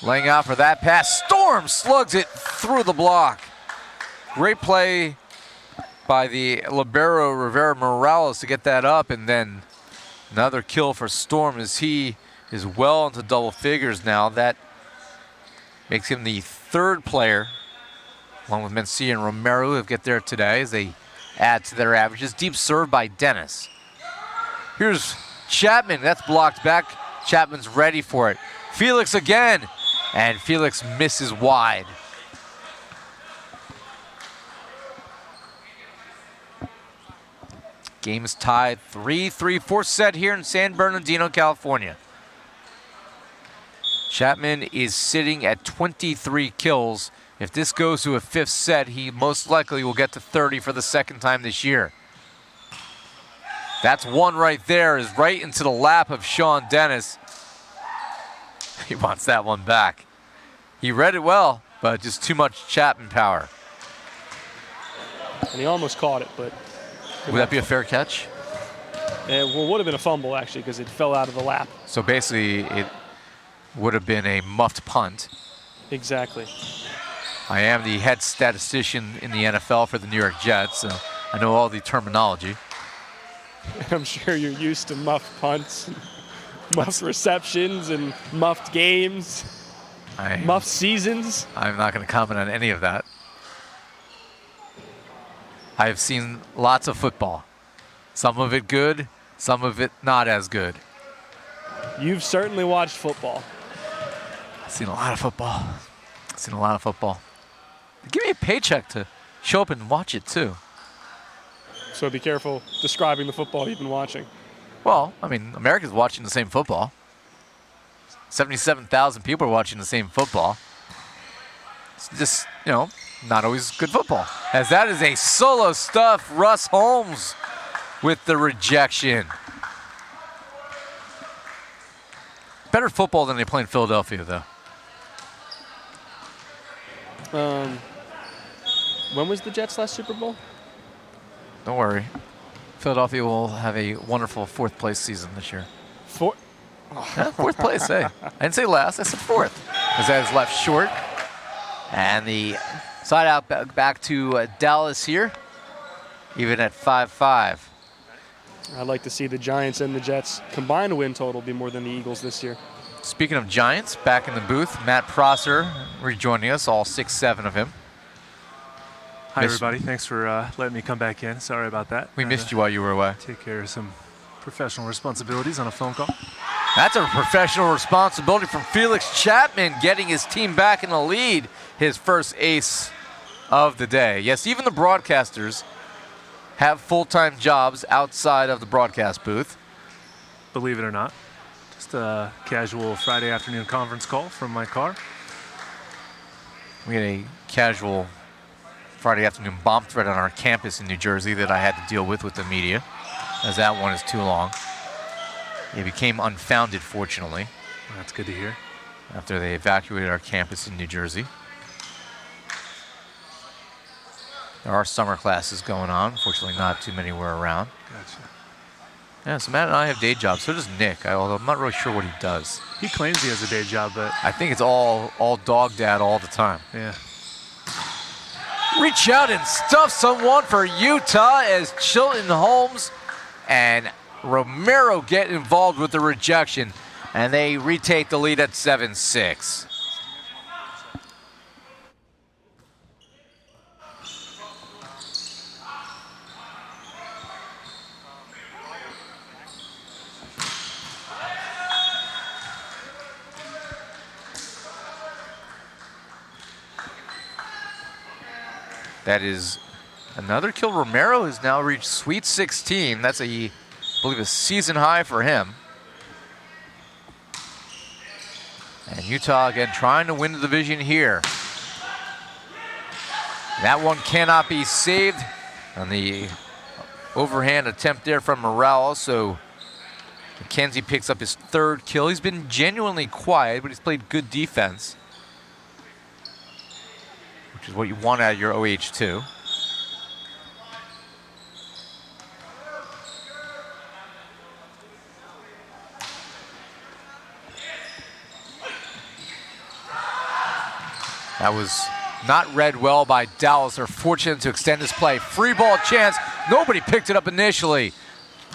laying out for that pass. Storm slugs it through the block. Great play by the libero Rivera Morales to get that up, and then another kill for Storm as he is well into double figures now. That makes him the third player, along with Mencia and Romero, who have get there today as they add to their averages. Deep serve by Dennis. Here's Chapman. That's blocked back. Chapman's ready for it. Felix again. And Felix misses wide. Game is tied 3-3, fourth set here in San Bernardino, California. Chapman is sitting at 23 kills. If this goes to a fifth set, he most likely will get to 30 for the second time this year. That's one right there, is right into the lap of Sean Dennis. He wants that one back. He read it well, but just too much Chapman power. And he almost caught it, but... Would that be a fair catch? Well, would have been a fumble, actually, because it fell out of the lap. So basically, it would have been a muffed punt. Exactly. I am the head statistician in the NFL for the New York Jets, so I know all the terminology. I'm sure you're used to muffed punts, muffed receptions, and muffed games, muffed seasons. I'm not going to comment on any of that. I have seen lots of football. Some of it good, some of it not as good. You've certainly watched football. I've seen a lot of football. I've seen a lot of football. Give me a paycheck to show up and watch it too. So be careful describing the football you've been watching. Well, I mean, America's watching the same football. 77,000 people are watching the same football. It's just, not always good football. As that is a solo stuff. Russ Holmes with the rejection. Better football than they play in Philadelphia, though. When was the Jets' last Super Bowl? Don't worry. Philadelphia will have a wonderful fourth place season this year. Fourth place, hey. I didn't say last, I said fourth. Because that is left short. And the side out back to Dallas here, even at 5-5. I'd like to see the Giants and the Jets combined win total be more than the Eagles this year. Speaking of Giants, back in the booth, Matt Prosser rejoining us, all 6'7" of him. Hi, everybody. Thanks for letting me come back in. Sorry about that. We missed you while you were away. Take care of some professional responsibilities on a phone call. That's a professional responsibility from Felix Chapman, getting his team back in the lead, his first ace of the day. Yes, even the broadcasters have full-time jobs outside of the broadcast booth. Believe it or not. Just a casual Friday afternoon conference call from my car. We had a casual Friday afternoon bomb threat on our campus in New Jersey that I had to deal with the media, as that one is too long. It became unfounded, fortunately. That's good to hear. After they evacuated our campus in New Jersey. There are summer classes going on. Fortunately, not too many were around. Gotcha. Yeah, so Matt and I have day jobs. So does Nick, although I'm not really sure what he does. He claims he has a day job, but I think it's all dog dad all the time. yeah. Reach out and stuff someone for Utah as Chilton Holmes and Romero get involved with the rejection, and they retake the lead at 7-6. That is another kill. Romero has now reached Sweet 16. That's I believe a season high for him. And Utah again trying to win the division here. That one cannot be saved on the overhand attempt there from Morales. So McKenzie picks up his third kill. He's been genuinely quiet, but he's played good defense, which is what you want out of your OH2. That was not read well by Dallas. They're fortunate to extend this play. Free ball chance. Nobody picked it up initially.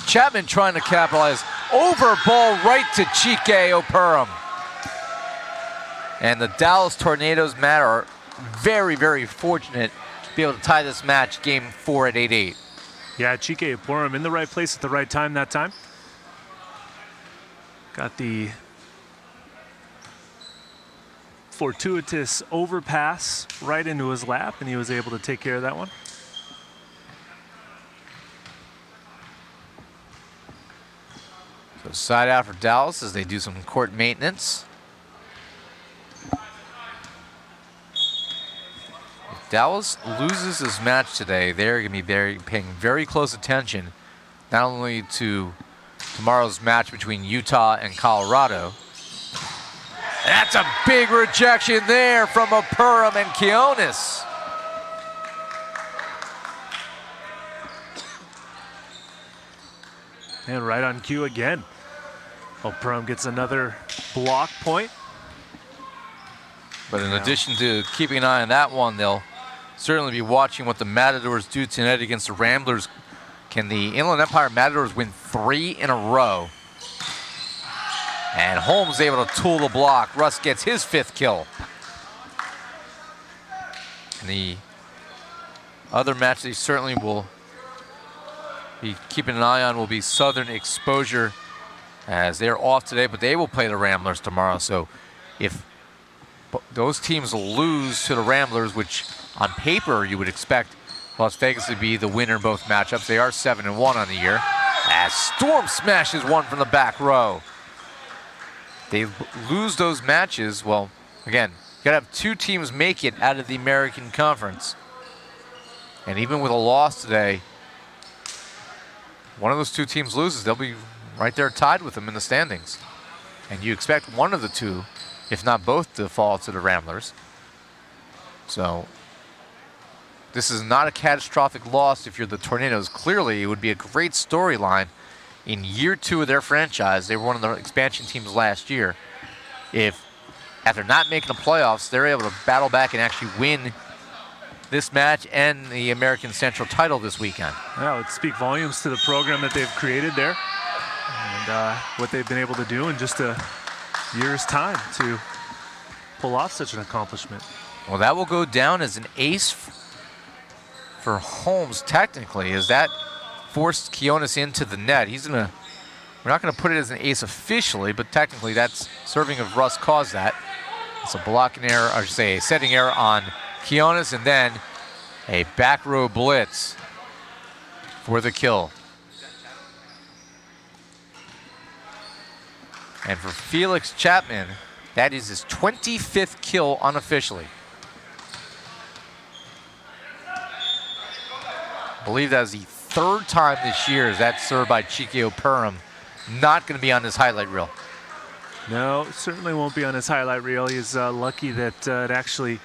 Chapman trying to capitalize. Over ball right to Chike Operum. And the Dallas Tornadoes, Matt, are very, very fortunate to be able to tie this match, game 4 at 8-8. Yeah, Chike Operum in the right place at the right time that time. Got the fortuitous overpass right into his lap, and he was able to take care of that one. So side out for Dallas as they do some court maintenance. If Dallas loses this match today, they're going to be paying very close attention, not only to tomorrow's match between Utah and Colorado. That's a big rejection there from Operum and Quiones. And right on cue again. Operum gets another block point. But in addition to keeping an eye on that one, they'll certainly be watching what the Matadors do tonight against the Ramblers. Can the Inland Empire Matadors win 3 in a row? And Holmes able to tool the block. Russ gets his 5th kill. And the other match they certainly will be keeping an eye on will be Southern Exposure, as they're off today, but they will play the Ramblers tomorrow. So if those teams lose to the Ramblers, which on paper you would expect Las Vegas to be the winner in both matchups, they are 7-1 on the year. As Storm smashes one from the back row. They lose those matches, well, again, you gotta have 2 teams make it out of the American Conference. And even with a loss today, one of those 2 teams loses, they'll be right there tied with them in the standings. And you expect one of the 2, if not both, to fall to the Ramblers. So this is not a catastrophic loss if you're the Tornadoes. Clearly, it would be a great storyline in year 2 of their franchise. They were one of the expansion teams last year. If, after not making the playoffs, they're able to battle back and actually win this match and the American Central title this weekend. Yeah, it would speak volumes to the program that they've created there and what they've been able to do in just a year's time to pull off such an accomplishment. Well, that will go down as an ace for Holmes, technically, as that forced Quiones into the net. We're not gonna put it as an ace officially, but technically that's serving of Russ caused that. It's a blocking error, I should say a setting error on Quiones, and then a back row blitz for the kill. And for Felix Chapman, that is his 25th kill unofficially. I believe that was the third time this year as that served by Chikio Perham. Not going to be on this highlight reel. No, certainly won't be on his highlight reel. He's lucky that it actually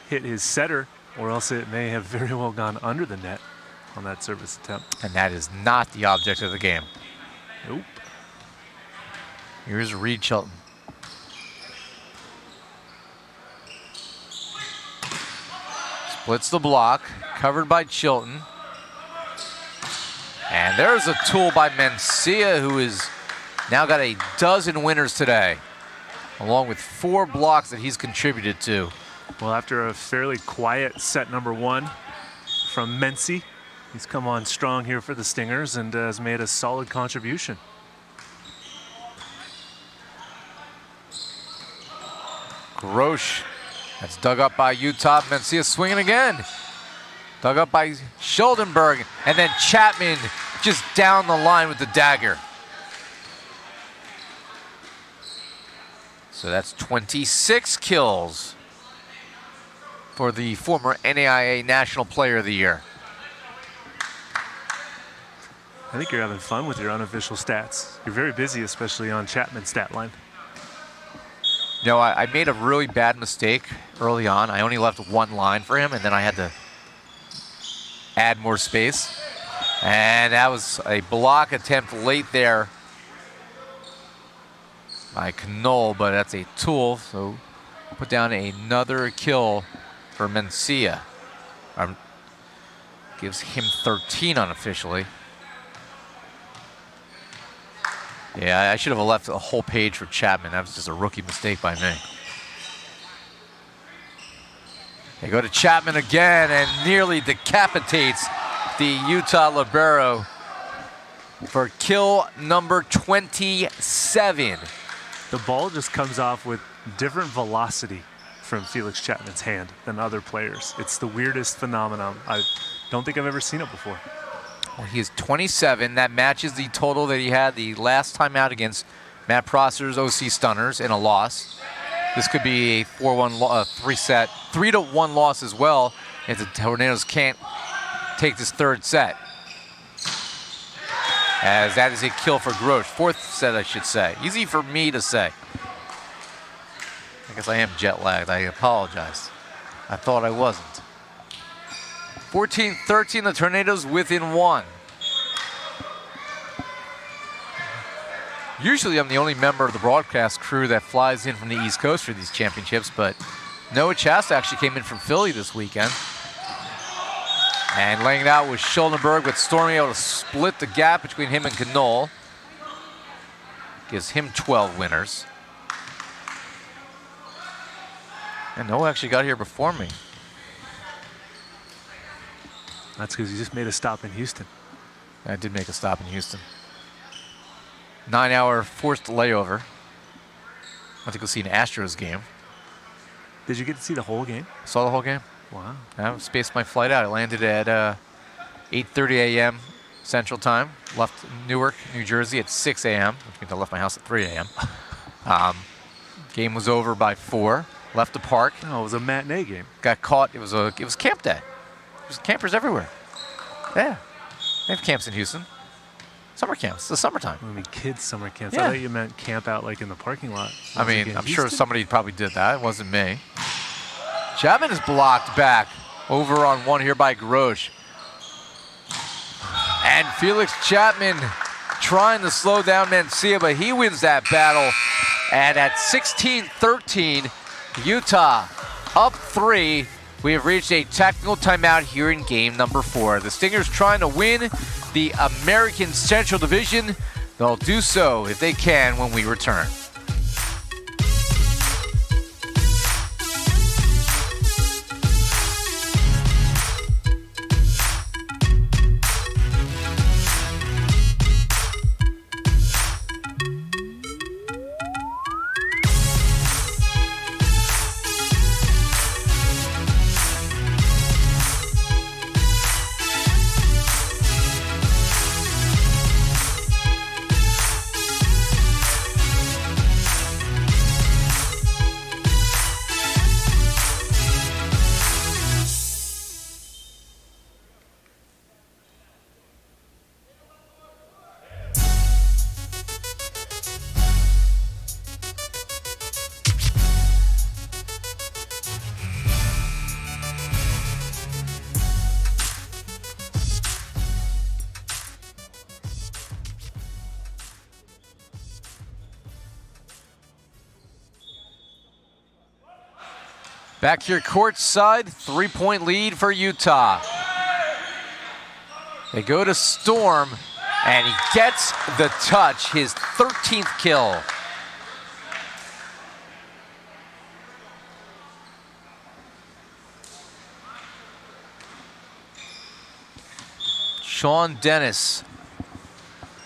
hit his setter, or else it may have very well gone under the net on that service attempt. And that is not the object of the game. Nope. Here's Reed Chilton. Splits the block, covered by Chilton. And there's a tool by Mencia, who has now got a dozen winners today, along with 4 blocks that he's contributed to. Well, after a fairly quiet set number 1 from Mency, he's come on strong here for the Stingers and has made a solid contribution. Grosh, that's dug up by Utah. Mencia swinging again. Dug up by Schuldenberg, and then Chapman just down the line with the dagger. So that's 26 kills for the former NAIA National Player of the Year. I think you're having fun with your unofficial stats. You're very busy, especially on Chapman's stat line. You know, I made a really bad mistake early on. I only left 1 line for him, and then I had to add more space. And that was a block attempt late there by Knoll, but that's a tool. So put down another kill for Mencia. Gives him 13 unofficially. Yeah, I should have left a whole page for Chapman. That was just a rookie mistake by me. They go to Chapman again and nearly decapitates the Utah libero for kill number 27. The ball just comes off with different velocity from Felix Chapman's hand than other players. It's the weirdest phenomenon. I don't think I've ever seen it before. Well, he is 27. That matches the total that he had the last time out against Matt Prosser's OC Stunners in a loss. This could be a 4-1, 3-1 loss as well if the Tornadoes can't take this third set. As that is a kill for Grosh. 4th set, I should say. Easy for me to say. I guess I am jet lagged. I apologize. I thought I wasn't. 14-13, the Tornadoes within 1. Usually I'm the only member of the broadcast crew that flies in from the East Coast for these championships, but Noah Chast actually came in from Philly this weekend. And laying it out was Schuldenberg, with Stormy able to split the gap between him and Knoll. Gives him 12 winners. And Noah actually got here before me. That's because you just made a stop in Houston. I did make a stop in Houston. 9-hour forced layover. I think we'll see an Astros game. Did you get to see the whole game? Saw the whole game. Wow. I spaced my flight out. I landed at 8:30 a.m. Central Time. Left Newark, New Jersey at 6 a.m., which means I left my house at 3 a.m. Game was over by 4. Left the park. Oh, it was a matinee game. Got caught. It was camp day. There's campers everywhere. Yeah. They have camps in Houston. Summer camps. It's the summertime. I mean, kids' summer camps. Yeah. I thought you meant camp out like in the parking lot. I mean, I'm sure somebody probably did that. It wasn't me. Chapman is blocked back over on 1 here by Grosh. And Felix Chapman trying to slow down Mencia, but he wins that battle. And at 16-13, Utah up 3. We have reached a technical timeout here in game number 4. The Stingers trying to win the American Central Division. They'll do so if they can when we return. Back here courtside, 3-point lead for Utah. They go to Storm, and he gets the touch, his 13th kill. Sean Dennis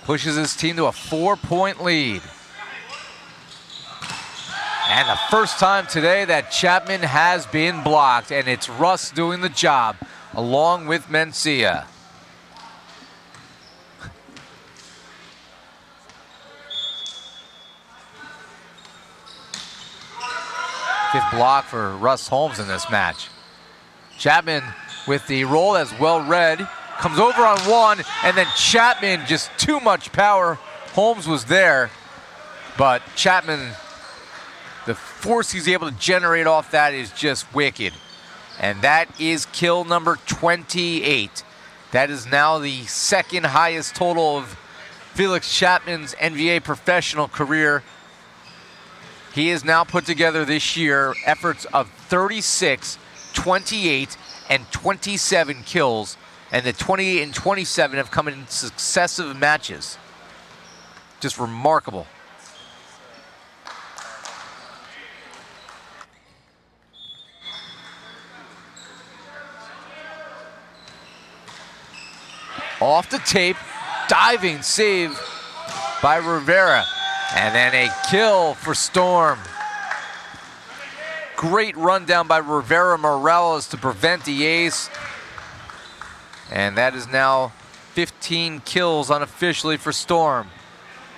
pushes his team to a 4-point lead. And the first time today that Chapman has been blocked, and it's Russ doing the job along with Mencia. Fifth block for Russ Holmes in this match. Chapman with the roll as well read. Comes over on one, and then Chapman, just too much power. Holmes was there, but Chapman, the force he's able to generate off that is just wicked. And that is kill number 28. That is now the second highest total of Felix Chapman's NVA professional career. He has now put together this year efforts of 36, 28, and 27 kills. And the 28 and 27 have come in successive matches. Just remarkable. Off the tape, diving save by Rivera. And then a kill for Storm. Great rundown by Rivera Morales to prevent the ace. And that is now 15 kills unofficially for Storm.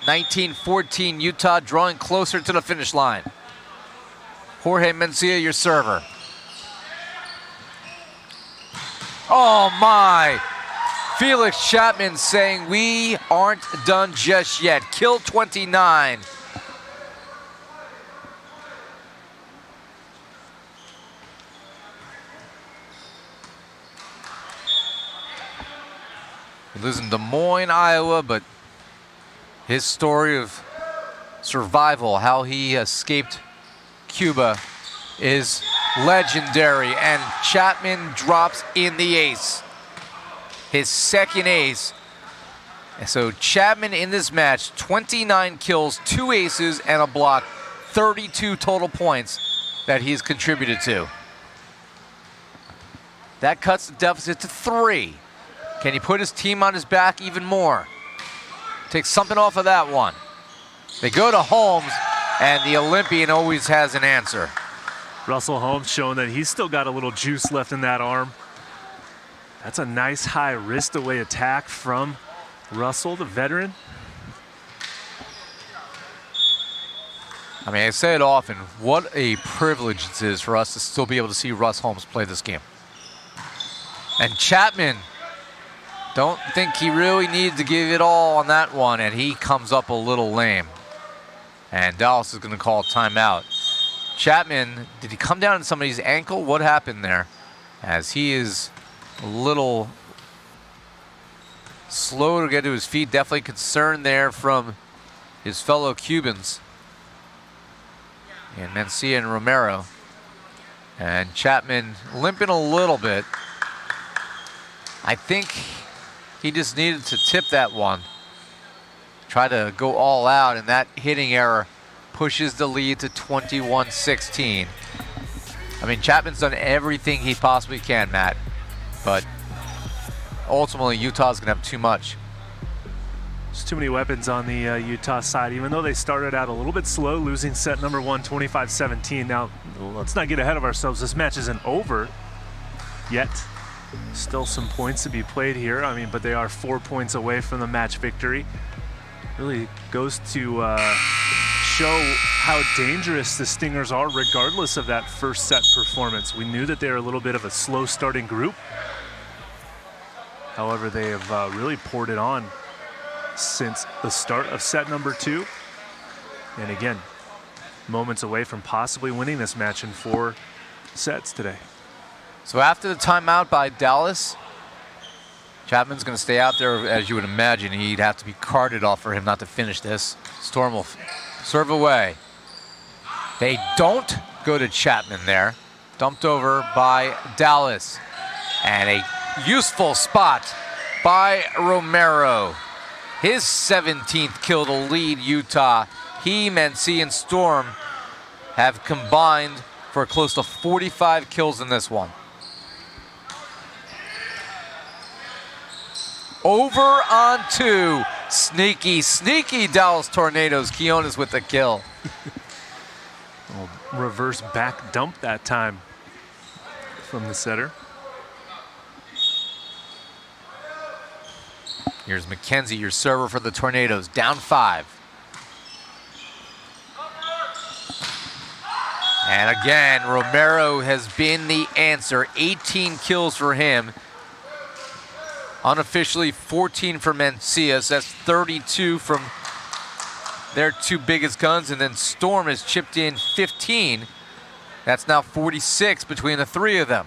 19-14, Utah drawing closer to the finish line. Jorge Mencia, your server. Oh my! Felix Chapman saying we aren't done just yet. Kill 29. He lives in Des Moines, Iowa, but his story of survival, how he escaped Cuba, is legendary. And Chapman drops in the ace. His second ace. And so Chapman in this match, 29 kills, 2 aces, and a block, 32 total points that he's contributed to. That cuts the deficit to 3. Can he put his team on his back even more? Take something off of that one. They go to Holmes, and the Olympian always has an answer. Russell Holmes showing that he's still got a little juice left in that arm. That's a nice high wrist away attack from Russell, the veteran. I mean, I say it often, what a privilege it is for us to still be able to see Russ Holmes play this game. And Chapman, don't think he really needed to give it all on that one, and he comes up a little lame. And Dallas is going to call timeout. Chapman, did he come down on somebody's ankle? What happened there? As he is a little slow to get to his feet. Definitely concerned there from his fellow Cubans. And Mencia and Romero. And Chapman limping a little bit. I think he just needed to tip that one. Try to go all out, and that hitting error pushes the lead to 21-16. I mean, Chapman's done everything he possibly can, Matt. But ultimately, Utah's going to have too much. There's too many weapons on the Utah side, even though they started out a little bit slow, losing set number 1, 25-17. Now, let's not get ahead of ourselves. This match isn't over yet. Still some points to be played here. I mean, but they are 4 points away from the match victory. Really goes to show how dangerous the Stingers are regardless of that first set performance. We knew that they were a little bit of a slow starting group. However, they have really poured it on since the start of set number 2. And again, moments away from possibly winning this match in 4 sets today. So after the timeout by Dallas, Chapman's going to stay out there. As you would imagine, he'd have to be carted off for him not to finish this. Storm will serve away. They don't go to Chapman there. Dumped over by Dallas. And a useful spot by Romero. His 17th kill to lead Utah. He, Mencia, and Storm have combined for close to 45 kills in this one. Over on 2. Sneaky, sneaky Dallas Tornadoes. Quiones with the kill. Reverse back dump that time from the setter. Here's McKenzie, your server for the Tornadoes, down 5. And again, Romero has been the answer. 18 kills for him. Unofficially 14 for Mencia, so that's 32 from their 2 biggest guns. And then Storm has chipped in 15. That's now 46 between the 3 of them.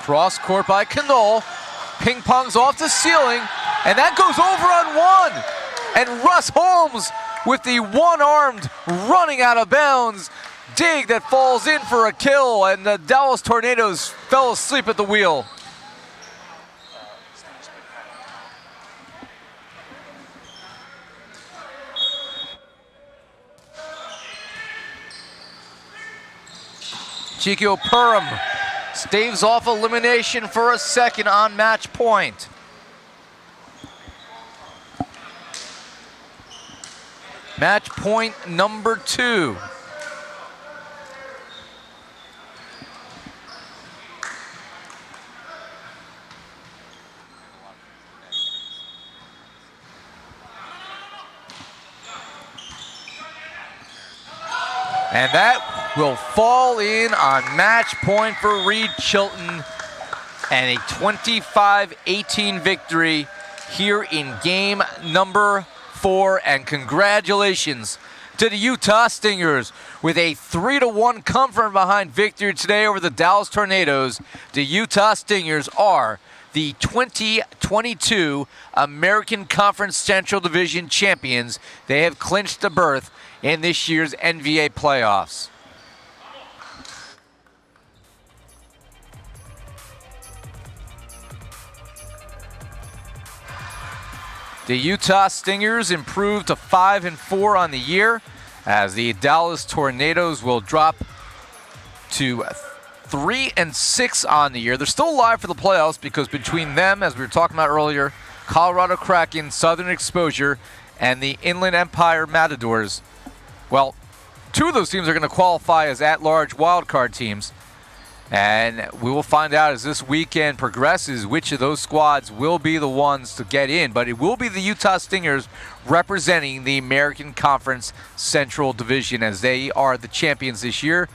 Cross court by Canole. Ping pongs off the ceiling, and that goes over on 1. And Russ Holmes with the one-armed running out of bounds dig that falls in for a kill, and the Dallas Tornadoes fell asleep at the wheel. Chico Purim staves off elimination for a second on match point. Match point number 2. And that will fall in on match point for Reed Chilton, and a 25-18 victory here in game number 4. And congratulations to the Utah Stingers with a 3-1 comfort behind victory today over the Dallas Tornadoes. The Utah Stingers are the 2022 American Conference Central Division champions. They have clinched a berth in this year's NVA playoffs. The Utah Stingers improved to 5-4 on the year, as the Dallas Tornadoes will drop to 3-6 on the year. They're still alive for the playoffs because between them, as we were talking about earlier, Colorado Kraken, Southern Exposure, and the Inland Empire Matadors, well, 2 of those teams are going to qualify as at-large wildcard teams. And we will find out as this weekend progresses which of those squads will be the ones to get in. But it will be the Utah Stingers representing the American Conference Central Division, as they are the champions this year.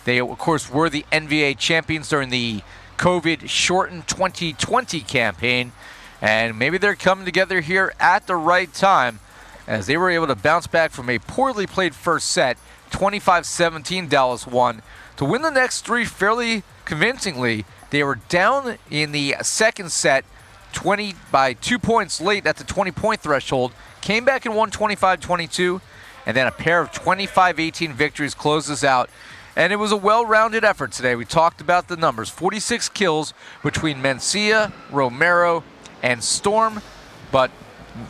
They, of course, were the NVA champions during the COVID-shortened 2020 campaign. And maybe they're coming together here at the right time, as they were able to bounce back from a poorly played first set. 25-17 Dallas won. To win the next 3 fairly convincingly, they were down in the second set 20 by 2 points late at the 20-point threshold, came back and won 25-22, and then a pair of 25-18 victories closes out. And it was a well-rounded effort today. We talked about the numbers. 46 kills between Mencia, Romero, and Storm, but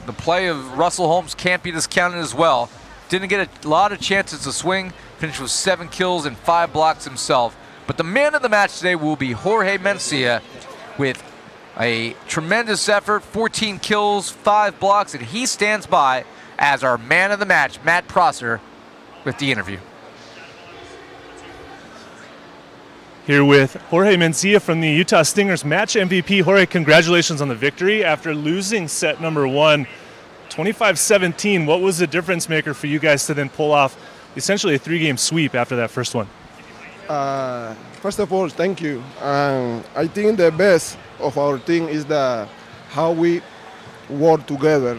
the play of Russell Holmes can't be discounted as well. Didn't get a lot of chances to swing. Finished with 7 kills and 5 blocks himself. But the man of the match today will be Jorge Mencia with a tremendous effort, 14 kills, 5 blocks, and he stands by as our man of the match, Matt Prosser, with the interview. Here with Jorge Mencia from the Utah Stingers match MVP. Jorge, congratulations on the victory. After losing set number 1, 25-17, what was the difference maker for you guys to then pull off essentially a 3-game sweep after that first one? First of all, thank you. I think the best of our team is how we work together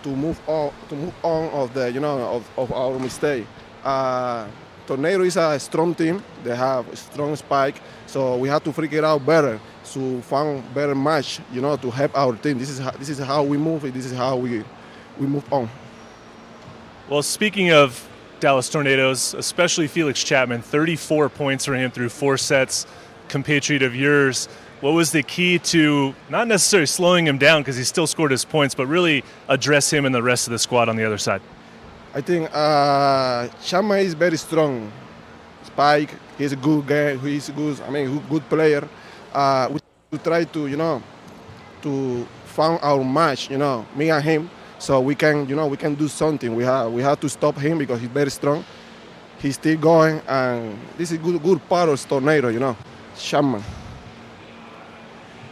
to move on of the of our mistake. Tornado is a strong team. They have a strong spike, so we have to figure it out better to find better match, to help our team. This is how we move. This is how we move on. Well, speaking of Dallas Tornadoes, especially Felix Chapman, 34 points for him through 4 sets, compatriot of yours. What was the key to not necessarily slowing him down because he still scored his points, but really address him and the rest of the squad on the other side? I think Chapman is very strong. Spike, he's a good guy. He's good. I mean, good player. We try to, to find our match. Me and him, so we can, we can do something. We have to stop him because he's very strong. He's still going, and this is good part of Tornado. Chapman.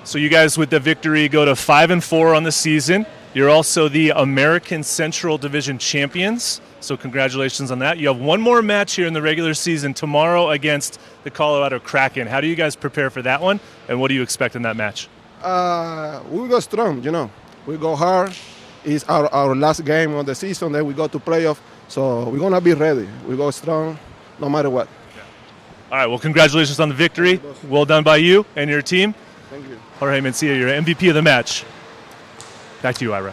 So you guys, with the victory, go to 5-4 on the season. You're also the American Central Division champions, so congratulations on that. You have one more match here in the regular season tomorrow against the Colorado Kraken. How do you guys prepare for that one, and what do you expect in that match? We go strong, We go hard. It's our last game of the season, then we go to playoff, so we're going to be ready. We go strong no matter what. All right, well, congratulations on the victory. Well done by you and your team. Thank you. Jorge Mencia, your MVP of the match. Back to you, Ira.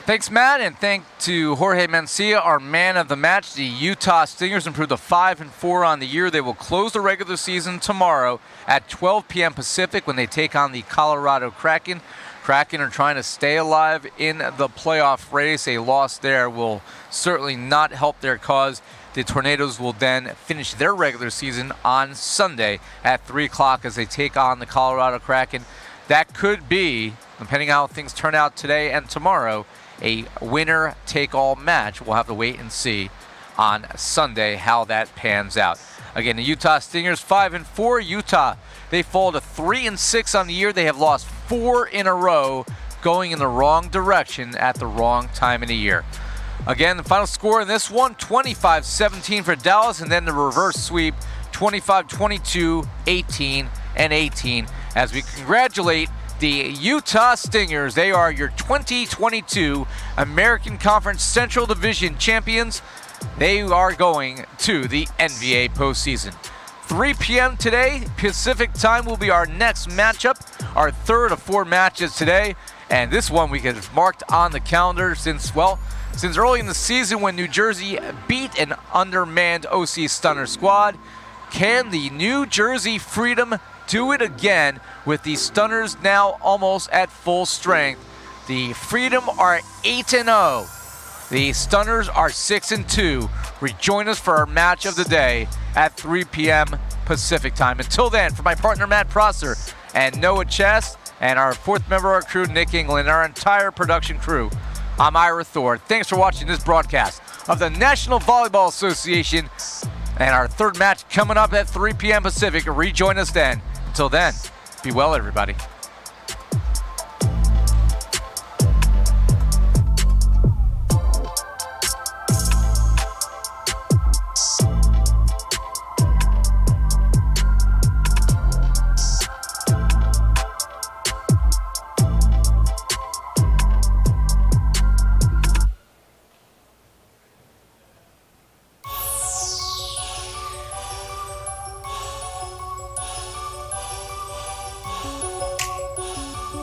Thanks, Matt, and thank to Jorge Mencia, our man of the match. The Utah Stingers improved to 5-4 on the year. They will close the regular season tomorrow at 12 p.m. Pacific when they take on the Colorado Kraken. Kraken are trying to stay alive in the playoff race. A loss there will certainly not help their cause. The Tornadoes will then finish their regular season on Sunday at 3 o'clock as they take on the Colorado Kraken. That could be, depending on how things turn out today and tomorrow, a winner-take-all match. We'll have to wait and see on Sunday how that pans out. Again, the Utah Stingers 5-4. Utah, they fall to 3-6 on the year. They have lost 4 in a row, going in the wrong direction at the wrong time in the year. Again, the final score in this one, 25-17 for Dallas, and then the reverse sweep, 25-22, 18, and 18. As we congratulate the Utah Stingers, they are your 2022 American Conference Central Division champions. They are going to the NVA postseason. 3 p.m. today, Pacific time, will be our next matchup, our third of 4 matches today. And this one we have marked on the calendar since early in the season when New Jersey beat an undermanned OC Stunner squad. Can the New Jersey Freedom do it again with the Stunners now almost at full strength? The Freedom are 8-0. The Stunners are 6-2. Rejoin us for our match of the day at 3 p.m. Pacific time. Until then, for my partner Matt Prosser and Noah Chess and our 4th member of our crew, Nick England, our entire production crew, I'm Ira Thor. Thanks for watching this broadcast of the National Volleyball Association. And our third match coming up at 3 p.m. Pacific. Rejoin us then. Until then, be well, everybody.